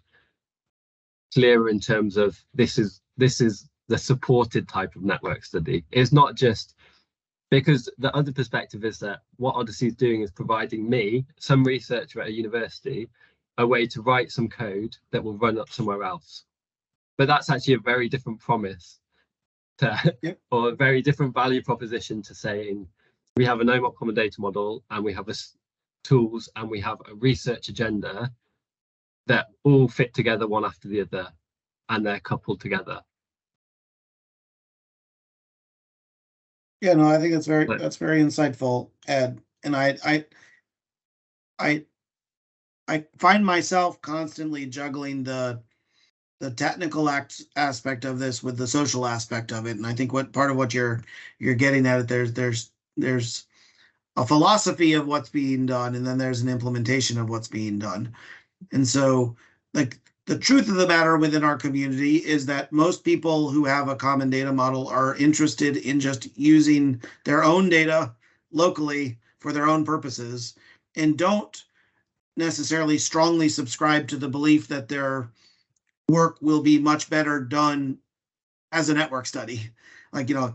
clearer in terms of this is the supported type of network study. It's not just, because the other perspective is that what Odyssey is doing is providing me, some researcher at a university, a way to write some code that will run up somewhere else. But that's actually a very different promise or a very different value proposition to saying we have an OMOP common data model and we have tools and we have a research agenda that all fit together one after the other and they're coupled together. Yeah, no, I think that's very insightful, Ed. And I find myself constantly juggling the technical aspect of this with the social aspect of it. And I think part of what you're getting at it, there's a philosophy of what's being done, and then there's an implementation of what's being done. And so, like, the truth of the matter within our community is that most people who have a common data model are interested in just using their own data locally for their own purposes, and don't necessarily strongly subscribe to the belief that their work will be much better done as a network study. Like, you know,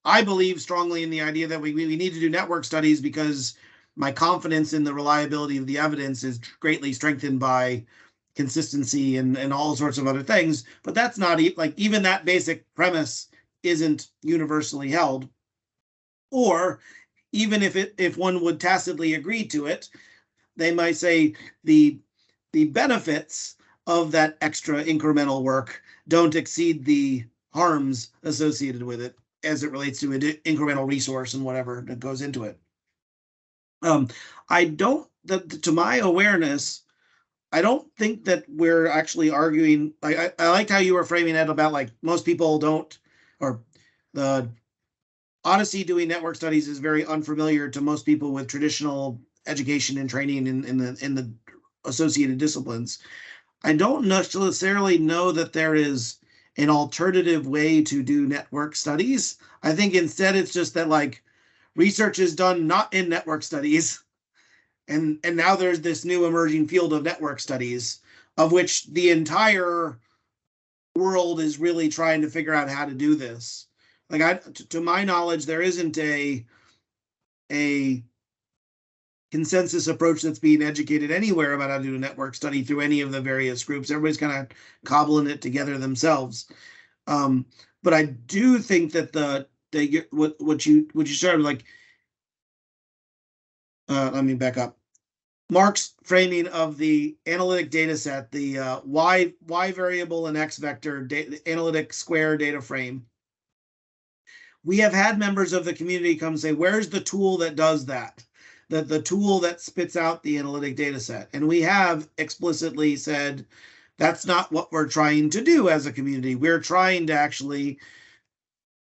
I believe strongly in the idea that we need to do network studies because my confidence in the reliability of the evidence is greatly strengthened by consistency and all sorts of other things. But that's not even that basic premise isn't universally held. Or even if one would tacitly agree to it, they might say the benefits of that extra incremental work don't exceed the harms associated with it as it relates to an incremental resource and whatever that goes into it. To my awareness, I don't think that we're actually arguing. I liked how you were framing it about, like, most people don't, or the OHDSI doing network studies is very unfamiliar to most people with traditional education and training in the associated disciplines. I don't necessarily know that there is an alternative way to do network studies. I think instead it's just that, like, research is done not in network studies. And now there's this new emerging field of network studies, of which the entire world is really trying to figure out how to do this. Like, to my knowledge, there isn't a consensus approach that's being educated anywhere about how to do a network study through any of the various groups. Everybody's kind of cobbling it together themselves. But I do think that what you started, like, let me back up. Mark's framing of the analytic data set, the y variable and x vector analytic square data frame. We have had members of the community come say, where's the tool that does that? The tool that spits out the analytic data set. And we have explicitly said, that's not what we're trying to do as a community. We're trying to actually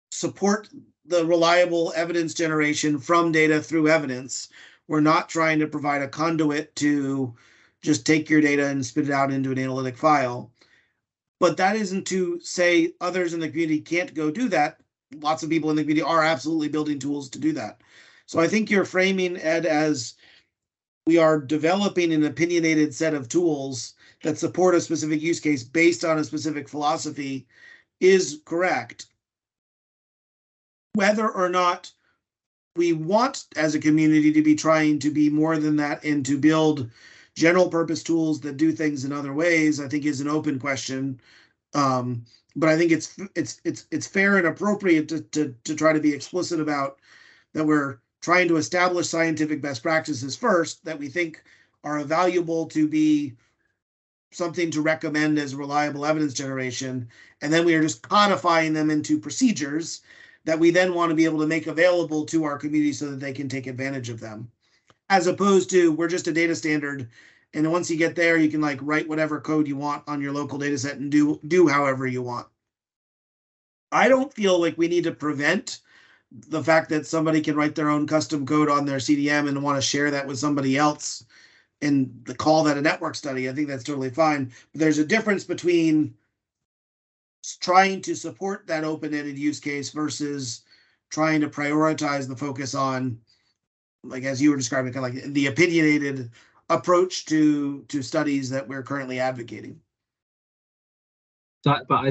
support the reliable evidence generation from data through evidence. We're not trying to provide a conduit to just take your data and spit it out into an analytic file. But that isn't to say others in the community can't go do that. Lots of people in the community are absolutely building tools to do that. So I think you're framing, Ed, as we are developing an opinionated set of tools that support a specific use case based on a specific philosophy is correct. Whether or not we want as a community to be trying to be more than that and to build general purpose tools that do things in other ways, I think is an open question. But I think it's fair and appropriate to try to be explicit about that we're trying to establish scientific best practices first that we think are valuable to be something to recommend as reliable evidence generation. And then we are just codifying them into procedures that we then want to be able to make available to our community so that they can take advantage of them. As opposed to, we're just a data standard, and once you get there, you can, like, write whatever code you want on your local data set and do however you want. I don't feel like we need to prevent the fact that somebody can write their own custom code on their CDM and want to share that with somebody else and call that a network study. I think that's totally fine. But there's a difference between trying to support that open-ended use case versus trying to prioritize the focus on, like, as you were describing, kind of like the opinionated approach to studies that we're currently advocating. So I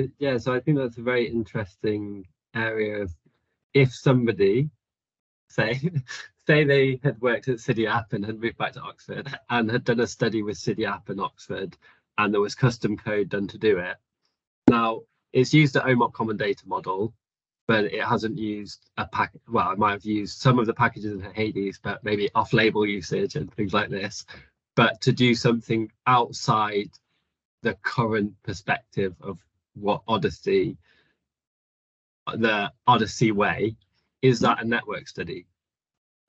think that's a very interesting area of, if somebody, say they had worked at CityApp and had moved back to Oxford and had done a study with CityApp and Oxford, and there was custom code done to do it. Now, it's used at OMOP Common Data Model, but it hasn't used a pack. Well, it might have used some of the packages in Hades, but maybe off-label usage and things like this. But to do something outside the current perspective of what the OHDSI way, is that a network study?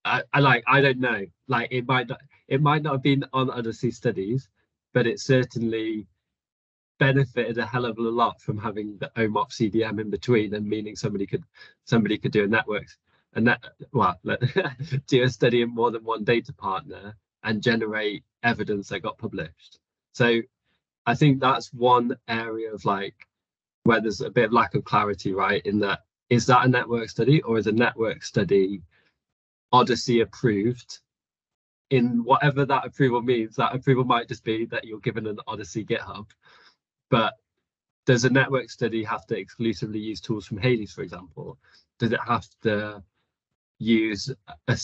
I don't know. Like it might not have been on OHDSI studies, but it certainly benefited a hell of a lot from having the OMOP CDM in between, and meaning somebody could do a do a study in more than one data partner and generate evidence that got published. So I think that's one area of like where there's a bit of lack of clarity, right? In that, is that a network study, or is a network study OHDSI approved? In whatever that approval means, that approval might just be that you're given an OHDSI GitHub. But does a network study have to exclusively use tools from Hades, for example? Does it have to use a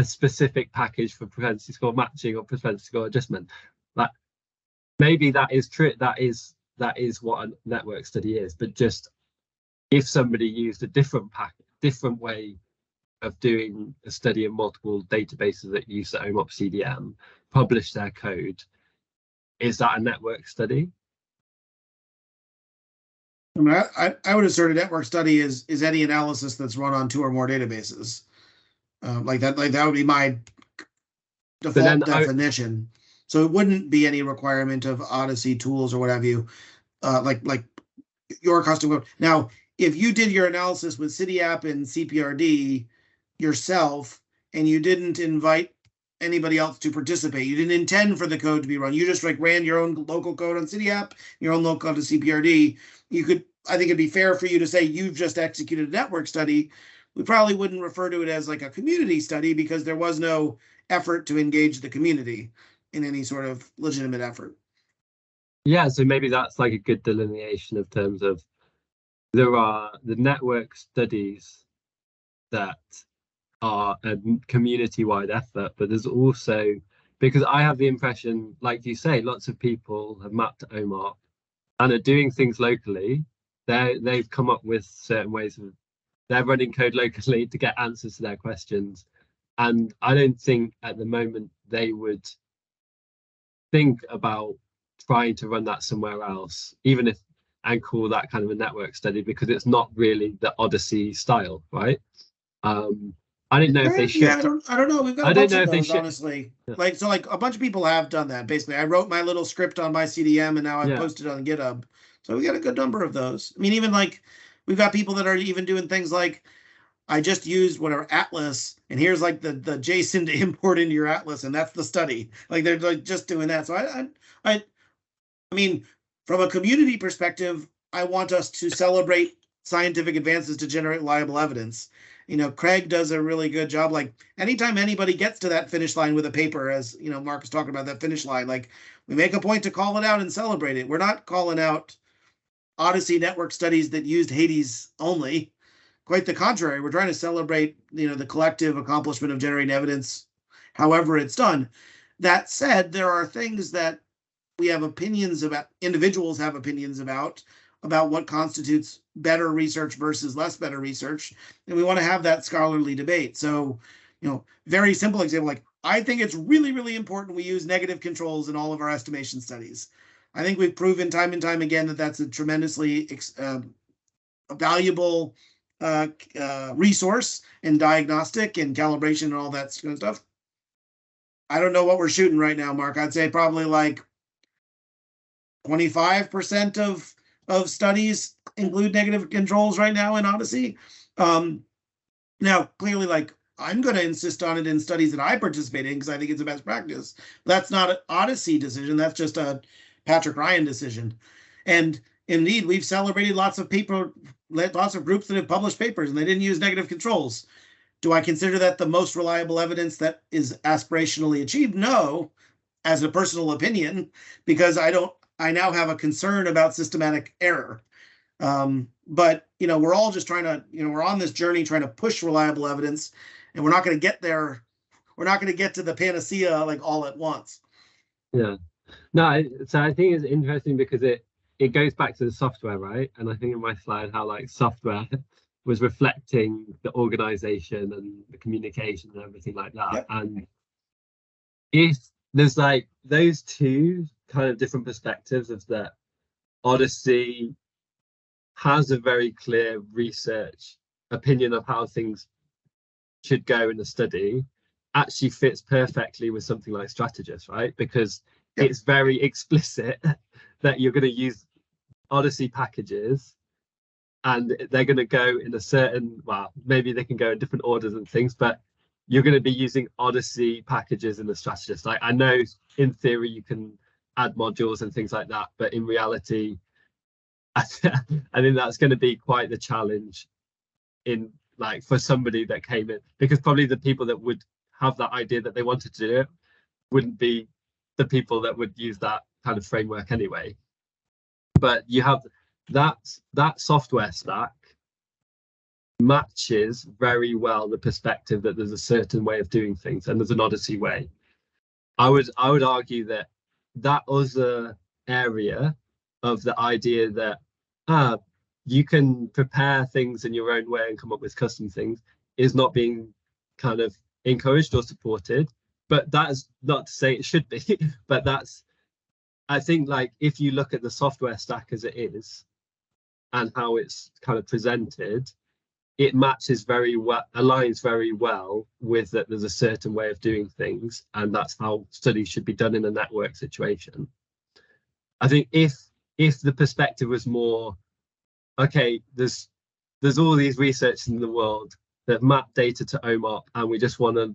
specific package for propensity score matching or propensity score adjustment? Like maybe that is true. That is what a network study is. But just if somebody used a different way of doing a study in multiple databases that use the OMOP CDM, publish their code, is that a network study? I mean, I would assert a network study is any analysis that's run on 2 or more databases. Like that would be my default definition. So it wouldn't be any requirement of OHDSI tools or what have you, like your custom code. Now, if you did your analysis with CityApp and CPRD yourself, and you didn't invite anybody else to participate, you didn't intend for the code to be run, you just like ran your own local code on CityApp, your own local code to CPRD, I think it'd be fair for you to say you've just executed a network study. We probably wouldn't refer to it as like a community study because there was no effort to engage the community in any sort of legitimate effort. Yeah, so maybe that's like a good delineation of terms of there are the network studies that are a community-wide effort, but there's also, because I have the impression, like you say, lots of people have mapped to OMOP and are doing things locally. They've come up with certain ways of, they're running code locally to get answers to their questions. And I don't think at the moment they would think about trying to run that somewhere else, even if, and call that kind of a network study, because it's not really the OHDSI style, right? I didn't know if they should. Yeah, I don't know. We've got a bunch of those, honestly. Yeah. Like a bunch of people have done that. Basically, I wrote my little script on my CDM, and now I've posted it on GitHub. So we got a good number of those. I mean, even like we've got people that are even doing things like, I just used whatever Atlas, and here's like the JSON to import into your Atlas, and that's the study. Like they're like just doing that. So I mean, from a community perspective, I want us to celebrate scientific advances to generate reliable evidence. You know, Craig does a really good job. Like anytime anybody gets to that finish line with a paper, as you know, Mark is talking about that finish line, like we make a point to call it out and celebrate it. We're not calling out OHDSI network studies that used Hades only. Quite the contrary. We're trying to celebrate, you know, the collective accomplishment of generating evidence, however it's done. That said, there are things that we have opinions about, individuals have opinions about what constitutes better research versus less better research. And we want to have that scholarly debate. So, you know, very simple example, like I think it's really, really important we use negative controls in all of our estimation studies. I think we've proven time and time again that that's a tremendously valuable resource in diagnostic and calibration and all that kind of stuff. I don't know what we're shooting right now, Mark. I'd say probably like 25% of studies include negative controls right now in OHDSI. Now, clearly, like I'm going to insist on it in studies that I participate in because I think it's a best practice. That's not an OHDSI decision. That's just a Patrick Ryan decision. And indeed, we've celebrated lots of groups that have published papers and they didn't use negative controls. Do I consider that the most reliable evidence that is aspirationally achieved? No, as a personal opinion, because I now have a concern about systematic error. But, you know, we're all just trying to, you know, we're on this journey trying to push reliable evidence, and we're not going to get there. We're not going to get to the panacea like all at once. Yeah. No, so I think it's interesting because it goes back to the software, right? And I think in my slide how like software was reflecting the organization and the communication and everything like that. Yep. And if there's like those two kind of different perspectives of that, Odyssey has a very clear research opinion of how things should go in the study, actually fits perfectly with something like Strategist, right? Because Yep. it's very explicit that you're going to use Odyssey packages and they're going to go in a certain, well, maybe they can go in different orders and things, but you're going to be using Odyssey packages in the Strategist. Like, I know in theory you can add modules and things like that, but in reality, I think that's going to be quite the challenge in like for somebody that came in, because probably the people that would have that idea that they wanted to do it wouldn't be the people that would use that kind of framework anyway. But you have that software stack matches very well the perspective that there's a certain way of doing things and there's an Odyssey way. I would argue that other area of the idea that you can prepare things in your own way and come up with custom things is not being kind of encouraged or supported. But that's not to say it should be, but I think like if you look at the software stack as it is and how it's kind of presented, it matches very well, aligns very well with that there's a certain way of doing things, and that's how studies should be done in a network situation. I think if the perspective was more, okay, there's all these researchers in the world that map data to OMOP, and we just want to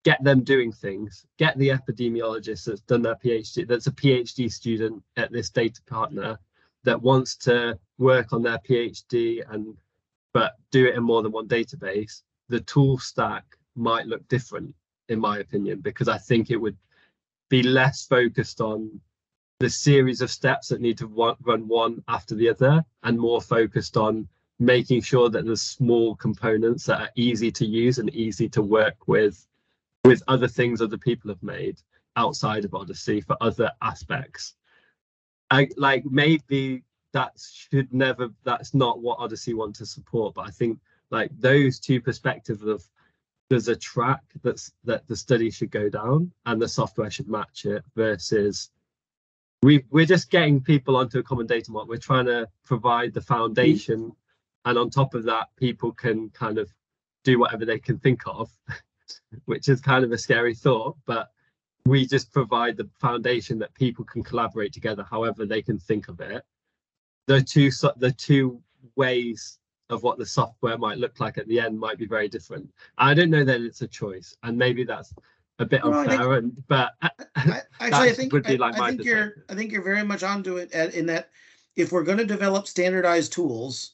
get them doing things, get the epidemiologist that's done their PhD, that's a PhD student at this data partner that wants to work on their PhD but do it in more than one database, the tool stack might look different, in my opinion, because I think it would be less focused on the series of steps that need to run one after the other, and more focused on making sure that there's small components that are easy to use and easy to work with other things other people have made outside of Odyssey for other aspects. Like maybe that's not what Odyssey want to support, but I think like those two perspectives of there's a track that the study should go down and the software should match it, versus we're just getting people onto a common data model. We're trying to provide the foundation, and on top of that, people can kind of do whatever they can think of, which is kind of a scary thought, but we just provide the foundation that people can collaborate together however they can think of it. The two ways of what the software might look like at the end might be very different. I don't know that it's a choice, and maybe that's a bit unfair. I think you're very much onto it in that if we're going to develop standardized tools,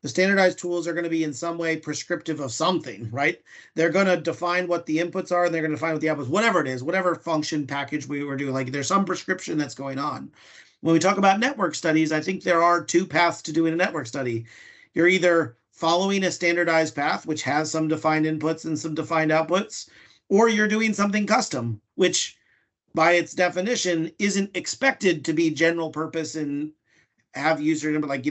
the standardized tools are going to be in some way prescriptive of something, right? They're going to define what the inputs are, and they're going to define what the outputs, whatever it is, whatever function package we were doing. Like there's some prescription that's going on. When we talk about network studies, I think there are two paths to doing a network study. You're either following a standardized path, which has some defined inputs and some defined outputs, or you're doing something custom, which by its definition isn't expected to be general purpose and have user input. Like,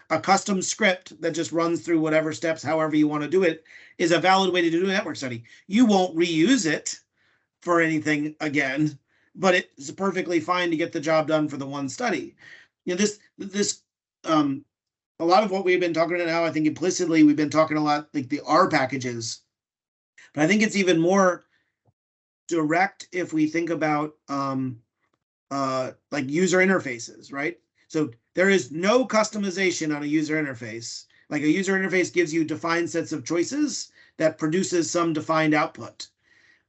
a custom script that just runs through whatever steps, however you want to do it, is a valid way to do a network study. You won't reuse it for anything again, but it's perfectly fine to get the job done for the one study. A lot of what we've been talking about now, I think implicitly we've been talking a lot like the R packages, but I think it's even more direct if we think about like user interfaces, right? So there is no customization on a user interface. Like a user interface gives you defined sets of choices that produces some defined output.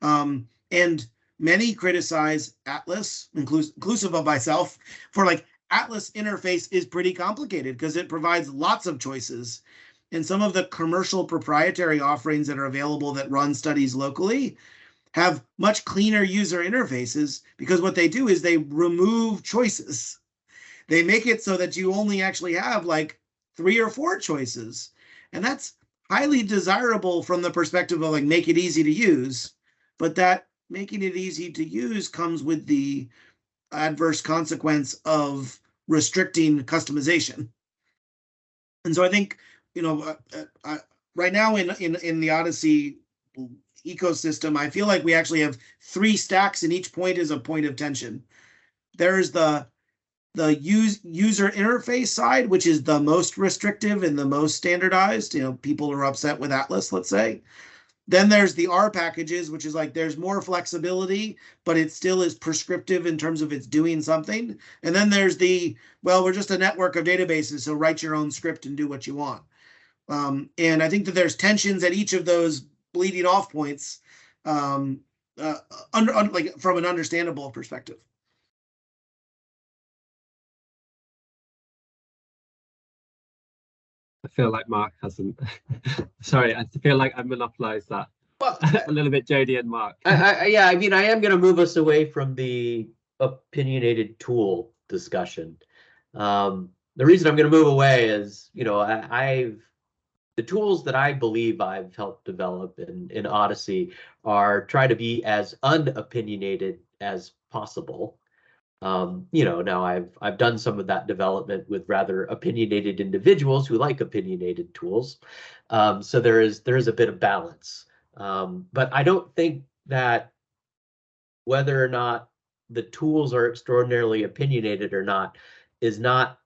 And many criticize Atlas, inclusive of myself, for like Atlas interface is pretty complicated because it provides lots of choices. And some of the commercial proprietary offerings that are available that run studies locally have much cleaner user interfaces, because what they do is they remove choices. They make it so that you only actually have like 3 or 4 choices. And that's highly desirable from the perspective of like make it easy to use. But that making it easy to use comes with the adverse consequence of restricting customization. And so I think right now in the OHDSI ecosystem, I feel like we actually have 3 stacks, and each point is a point of tension. There's the user interface side, which is the most restrictive and the most standardized. People are upset with Atlas, let's say. Then there's the R packages, which is like there's more flexibility, but it still is prescriptive in terms of it's doing something. And then there's we're just a network of databases, so write your own script and do what you want. And I think that there's tensions at each of those bleeding off points, like from an understandable perspective. I feel like Mark hasn't. Sorry, I feel like I monopolized that. Well, a little bit, Jody and Mark. Yeah, I mean, I am going to move us away from the opinionated tool discussion. The reason I'm going to move away is, the tools that I believe I've helped develop in OHDSI are try to be as unopinionated as possible. Now I've done some of that development with rather opinionated individuals who like opinionated tools. So there is a bit of balance. But I don't think that whether or not the tools are extraordinarily opinionated or not is not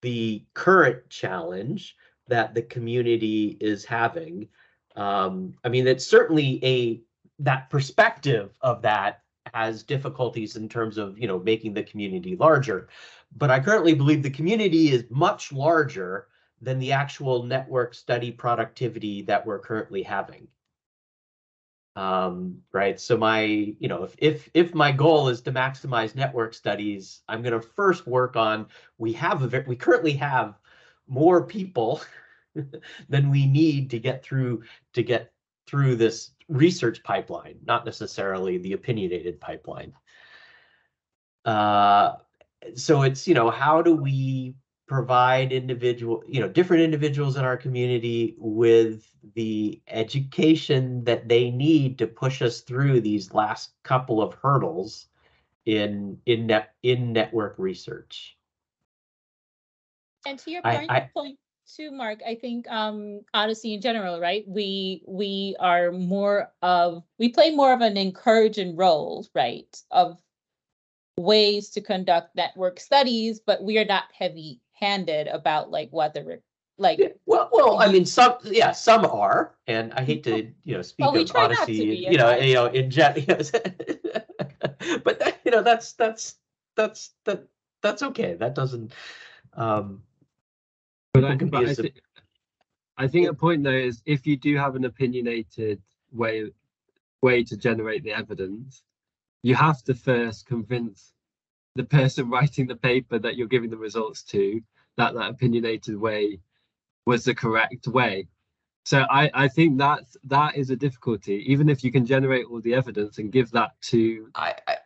the current challenge that the community is having. I mean, it's certainly that perspective of that has difficulties in terms of, making the community larger. But I currently believe the community is much larger than the actual network study productivity that we're currently having. Right. So if my goal is to maximize network studies, I'm going to first work on, we currently have more people than we need to get through this research pipeline, not necessarily the opinionated pipeline. So it's, how do we provide different individuals in our community with the education that they need to push us through these last couple of hurdles in network research. And to your point too, Mark, I think OHDSI in general, right? We play more of an encouraging role, right, of ways to conduct network studies, but we are not heavy-handed about whether well, I mean, some are, and I hate to speak of OHDSI, in general, but that's okay. That doesn't. But I think a point though is if you do have an opinionated way to generate the evidence, you have to first convince the person writing the paper that you're giving the results to that opinionated way was the correct way. So I think that is a difficulty. Even if you can generate all the evidence and give that to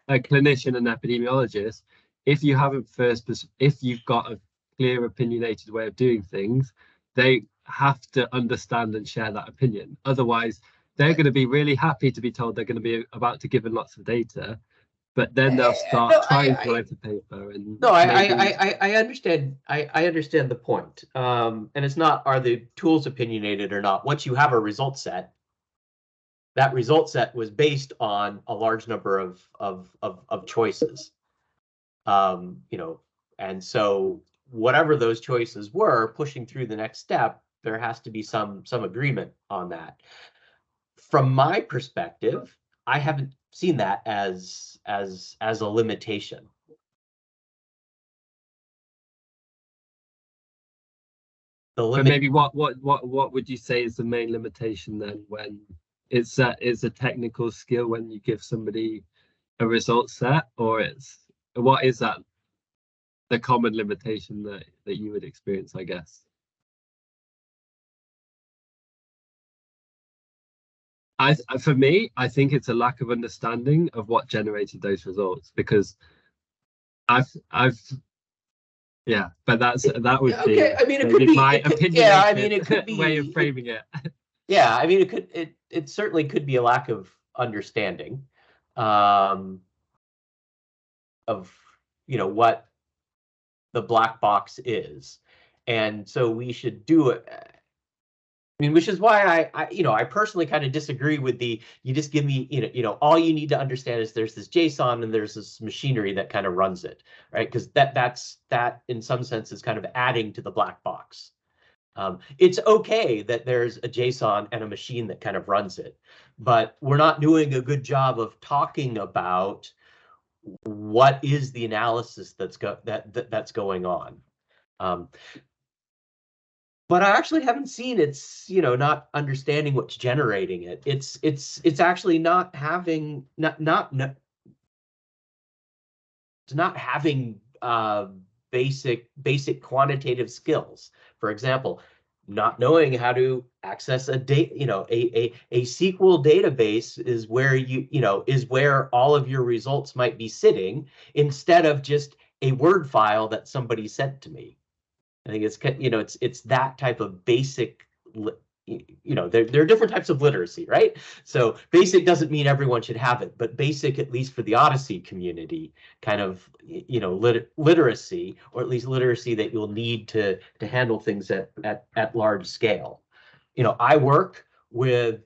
a clinician and epidemiologist, if you've got a clear opinionated way of doing things, they have to understand and share that opinion. Otherwise, they're going to be really happy to be told they're going to be about to give lots of data, but then they'll start trying to write a paper. And I understand. I understand the point. And it's not, are the tools opinionated or not? Once you have a result set, that result set was based on a large number of choices. And so whatever those choices were, pushing through the next step, there has to be some agreement on that. From my perspective, I haven't seen that as a limitation. But maybe what would you say is the main limitation then, when it's a technical skill when you give somebody a result set, or what is that the common limitation that you would experience, I guess? For me, I think it's a lack of understanding of what generated those results, because but that would be, okay. I mean, it could be my opinion. Yeah, I mean, it could be way of framing it. Yeah, I mean, it certainly could be a lack of understanding of what the black box is. And so we should do it. I mean, which is why I personally kind of disagree with the, you just give me, all you need to understand is there's this JSON and there's this machinery that kind of runs it, right? Because that in some sense is kind of adding to the black box. It's okay that there's a JSON and a machine that kind of runs it, but we're not doing a good job of talking about what is the analysis that's going on. But I actually haven't seen it's, not understanding what's generating it. It's actually not having basic quantitative skills. For example, not knowing how to access a SQL database is where is where all of your results might be sitting, instead of just a Word file that somebody sent to me. I think it's that type of basic, there are different types of literacy, right? So basic doesn't mean everyone should have it, but basic, at least for the OHDSI community, kind of, literacy, or at least literacy that you'll need to handle things at large scale. I work with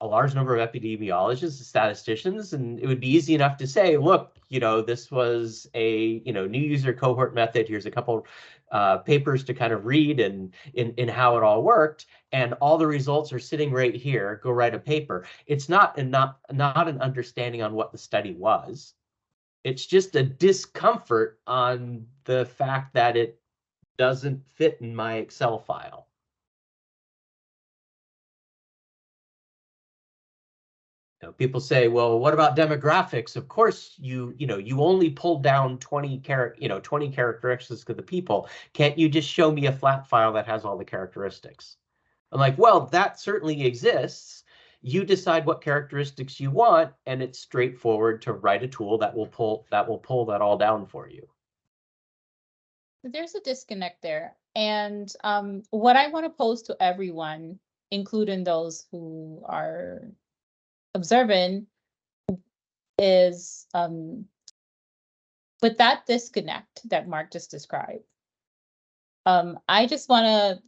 a large number of epidemiologists and statisticians, and it would be easy enough to say, look, this was a, new user cohort method. Here's a couple papers to kind of read and in how it all worked, and all the results are sitting right here. Go write a paper. It's not an understanding on what the study was. It's just a discomfort on the fact that it doesn't fit in my Excel file. People say, well, what about demographics? Of course, you only pulled down 20 characteristics of the people. Can't you just show me a flat file that has all the characteristics? I'm like, well, that certainly exists. You decide what characteristics you want, and it's straightforward to write a tool that will pull that all down for you. There's a disconnect there. And what I want to pose to everyone, including those who are observant, is with that disconnect that Mark just described, I just want us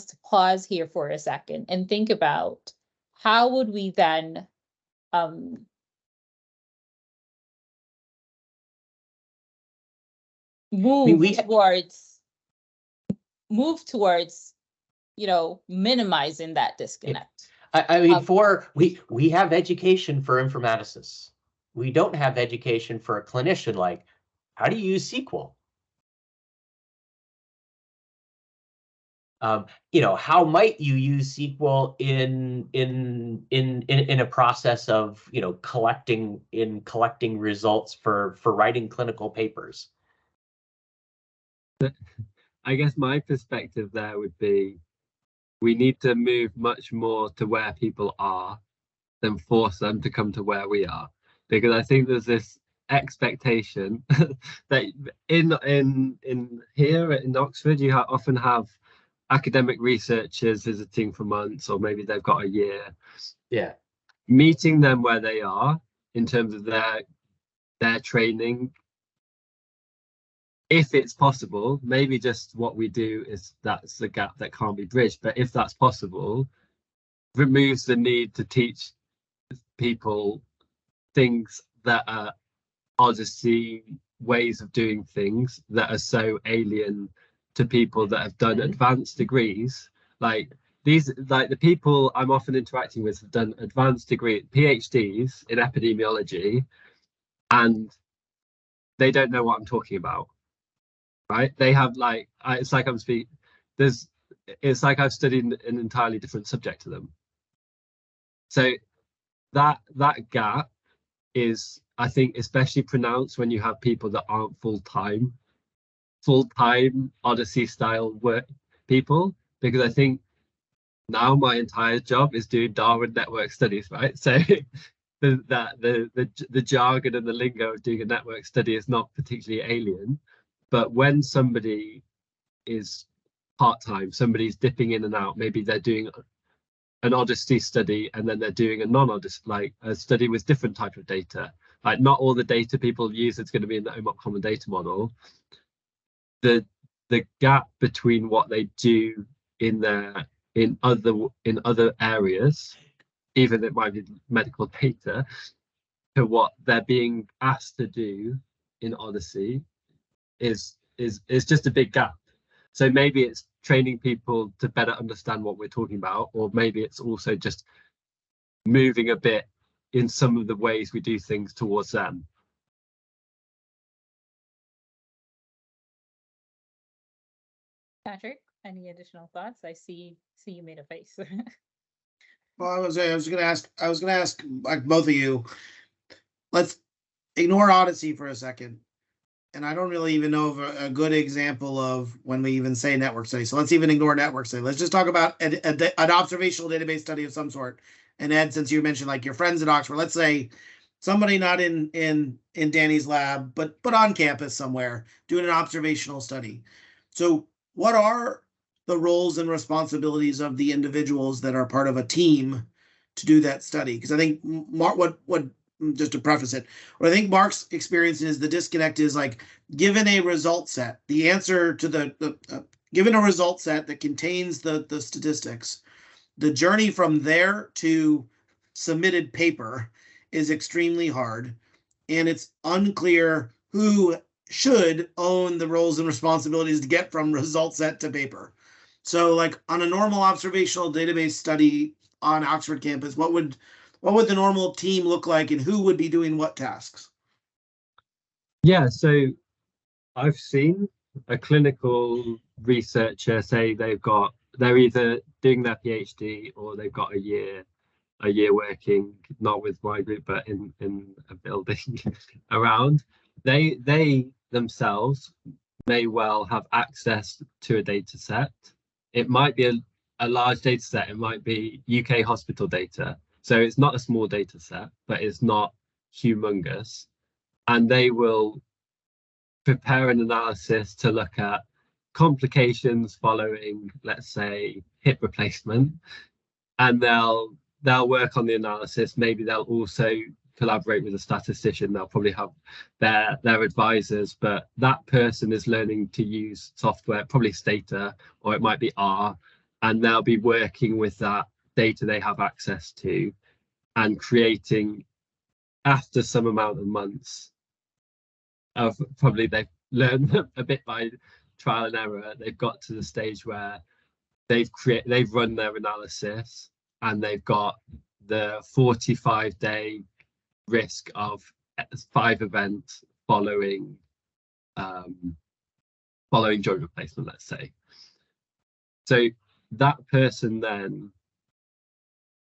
to pause here for a second and think about how would we then move towards minimizing that disconnect. I mean, we have education for informaticists. We don't have education for a clinician, like, how do you use SQL? How might you use SQL in a process of collecting results for writing clinical papers? I guess my perspective there would be, we need to move much more to where people are than force them to come to where we are, because I think there's this expectation that in here in Oxford you often have academic researchers visiting for months, or maybe they've got a year. Yeah, meeting them where they are in terms of their training, if it's possible. Maybe just what we do is, that's the gap that can't be bridged, but if that's possible, removes the need to teach people things that are OHDSI ways of doing things that are so alien to people that have done advanced degrees. Like the people I'm often interacting with have done advanced degree PhDs in epidemiology, and they don't know what I'm talking about. Right? They have it's like I've studied an entirely different subject to them. So that gap is, I think, especially pronounced when you have people that aren't full-time OHDSI style work people, because I think now my entire job is doing Darwin network studies, right? So the jargon and the lingo of doing a network study is not particularly alien. But when somebody is part-time, somebody's dipping in and out, maybe they're doing an OHDSI study and then they're doing a non-OHDSI, like a study with different type of data. Like, not all the data people use is going to be in the OMOP common data model. The the gap between what they do in other areas, even it might be medical data, to what they're being asked to do in OHDSI is just a big gap. So maybe it's training people to better understand what we're talking about, or maybe it's also just moving a bit in some of the ways we do things towards them. Patrick, any additional thoughts? I see you made a face. Well, I was gonna ask like both of you. Let's ignore OHDSI for a second. And I don't really even know of a good example of when we even say network study. So let's even ignore network study. Let's just talk about an observational database study of some sort. And Ed, since you mentioned like your friends at Oxford, let's say somebody not in Danny's lab, but on campus somewhere doing an observational study. So what are the roles and responsibilities of the individuals that are part of a team to do that study? Because I think just to preface it, what I think Mark's experience is the disconnect is like, given a result set, the answer to given a result set that contains the statistics, the journey from there to submitted paper is extremely hard, and it's unclear who should own the roles and responsibilities to get from result set to paper. So like on a normal observational database study on Oxford campus, what would the normal team look like, and who would be doing what tasks? Yeah, so I've seen a clinical researcher say they're either doing their PhD or they've got a year working, not with my group, but in a building around. They themselves may well have access to a data set. It might be a large data set. It might be UK hospital data. So it's not a small data set, but it's not humongous. And they will prepare an analysis to look at complications following, let's say, hip replacement. And they'll work on the analysis. Maybe they'll also collaborate with a statistician. They'll probably have their advisors, but that person is learning to use software, probably Stata, or it might be R, and they'll be working with that data they have access to and creating, after some amount of months of probably they've learned a bit by trial and error, they've got to the stage where they've run their analysis and they've got the 45-day risk of 5 events following joint replacement, let's say. So that person then,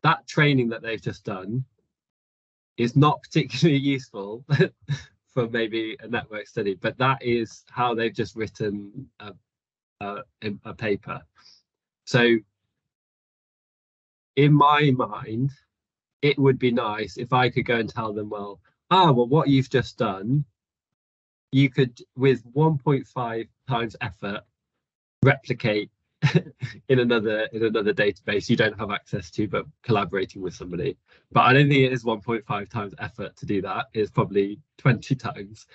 that training that they've just done is not particularly useful for maybe a network study, but that is how they've just written a paper. So in my mind, it would be nice if I could go and tell them, well, what you've just done, you could, with 1.5 times effort, replicate in another database you don't have access to, but collaborating with somebody. But I don't think it is 1.5 times effort to do that. It's probably 20 times,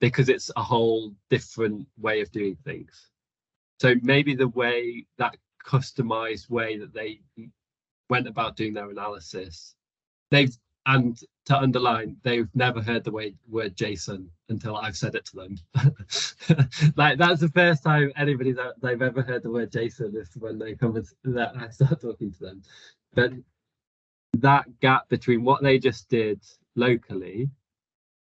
because it's a whole different way of doing things. So maybe the way, that customized way that they went about doing their analysis, and to underline, they've never heard the word JSON until I've said it to them. Like, that's the first time anybody that they've ever heard the word JSON is when they come and I start talking to them. But that gap between what they just did locally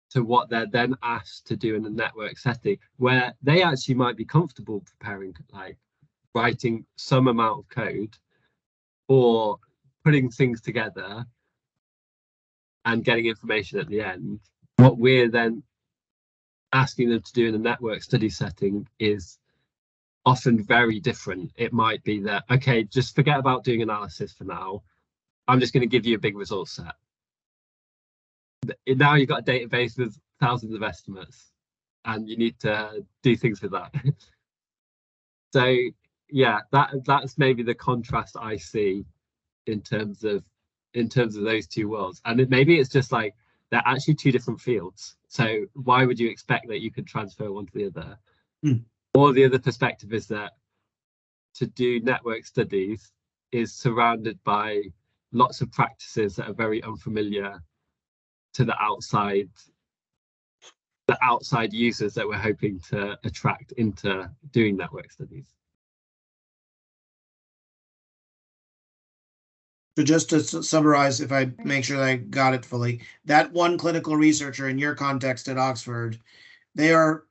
to what they're then asked to do in a network setting, where they actually might be comfortable preparing, like writing some amount of code or putting things together and getting information at the end, what we're then asking them to do in a network study setting is often very different. It might be that, okay, just forget about doing analysis for now. I'm just going to give you a big result set. Now you've got a database with thousands of estimates and you need to do things with that. So yeah, that's maybe the contrast I see in terms of those two worlds. And maybe it's just like they're actually two different fields. So why would you expect that you could transfer one to the other? or the other perspective is that to do network studies is surrounded by lots of practices that are very unfamiliar to the outside users that we're hoping to attract into doing network studies. So just to summarize, if I make sure that I got it fully, that one clinical researcher in your context at Oxford, they are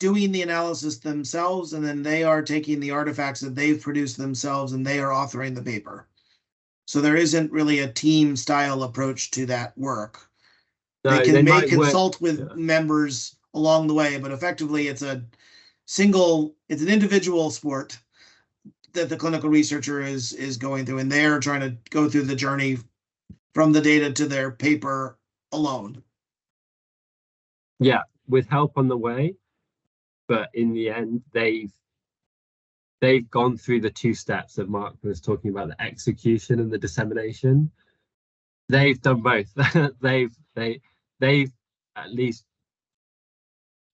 doing the analysis themselves, and then they are taking the artifacts that they've produced themselves and they are authoring the paper. So there isn't really a team style approach to that work. No, they may might consult work, with members along the way, but effectively it's an individual sport that the clinical researcher is going through, and they're trying to go through the journey from the data to their paper alone. Yeah, with help on the way, but in the end, they've gone through the two steps that Mark was talking about, the execution and the dissemination. They've done both. they've at least,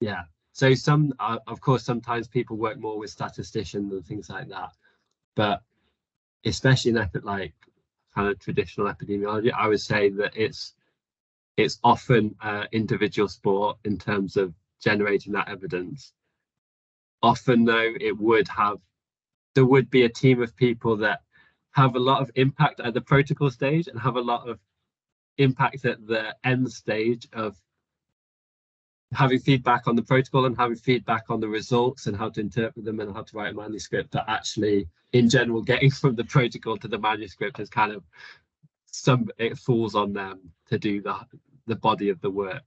yeah. So some, of course, sometimes people work more with statisticians and things like that, but especially in like kind of traditional epidemiology, I would say that it's often individual sport in terms of generating that evidence. Often though, there would be a team of people that have a lot of impact at the protocol stage and have a lot of impact at the end stage of having feedback on the protocol and having feedback on the results and how to interpret them and how to write a manuscript. That actually, in general, getting from the protocol to the manuscript is kind of it falls on them to do the body of the work.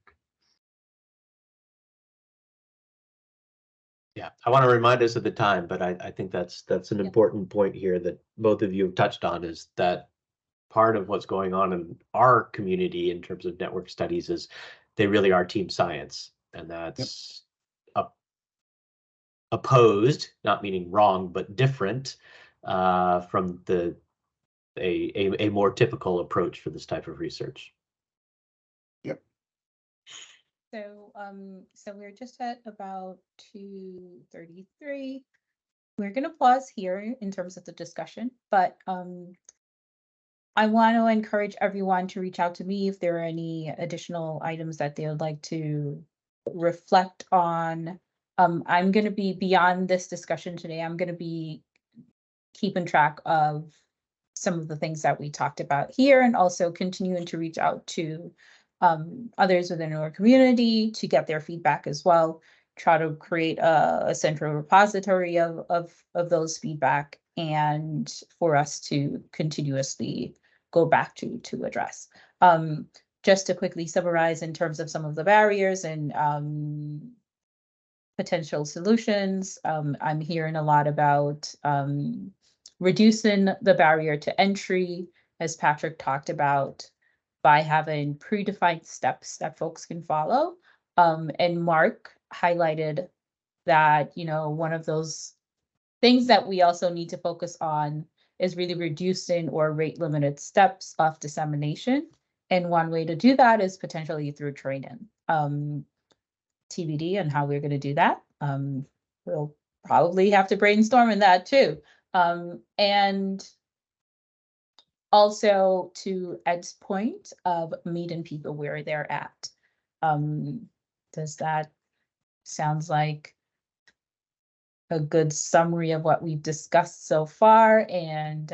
Yeah, I want to remind us of the time, but I think that's an important point here that both of you have touched on, is that part of what's going on in our community in terms of network studies is they really are team science, and that's opposed, not meaning wrong, but different from a more typical approach for this type of research. Yep. So we're just at about 2:33. We're going to pause here in terms of the discussion, but I want to encourage everyone to reach out to me if there are any additional items that they would like to reflect on. I'm going to be beyond this discussion today. I'm going to be keeping track of some of the things that we talked about here, and also continuing to reach out to others within our community to get their feedback as well. Try to create a central repository of those feedback, and for us to continuously go back to address. Just to quickly summarize in terms of some of the barriers and potential solutions, I'm hearing a lot about reducing the barrier to entry, as Patrick talked about, by having predefined steps that folks can follow. And Mark highlighted that, one of those things that we also need to focus on is really reducing or rate limited steps of dissemination. And one way to do that is potentially through training. TBD on how we're going to do that. We'll probably have to brainstorm in that too. And also, to Ed's point of meeting people where they're at. Does that sounds like a good summary of what we've discussed so far? And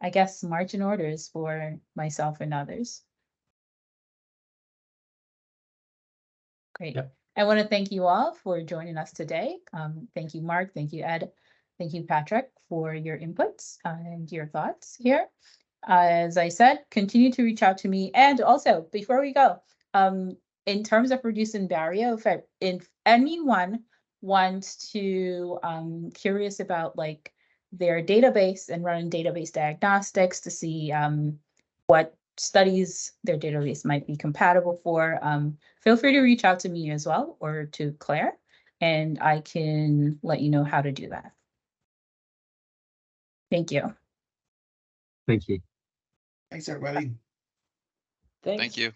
I guess marching orders for myself and others. Great. Yep. I want to thank you all for joining us today. Thank you, Mark. Thank you, Ed. Thank you, Patrick, for your inputs and your thoughts here. As I said, continue to reach out to me. And also, before we go, in terms of reducing barrier, if anyone wants to, curious about like their database and running database diagnostics to see what studies their database might be compatible for, feel free to reach out to me as well, or to Claire, and I can let you know how to do that. Thank you. Thank you. Thanks, everybody. Thank you.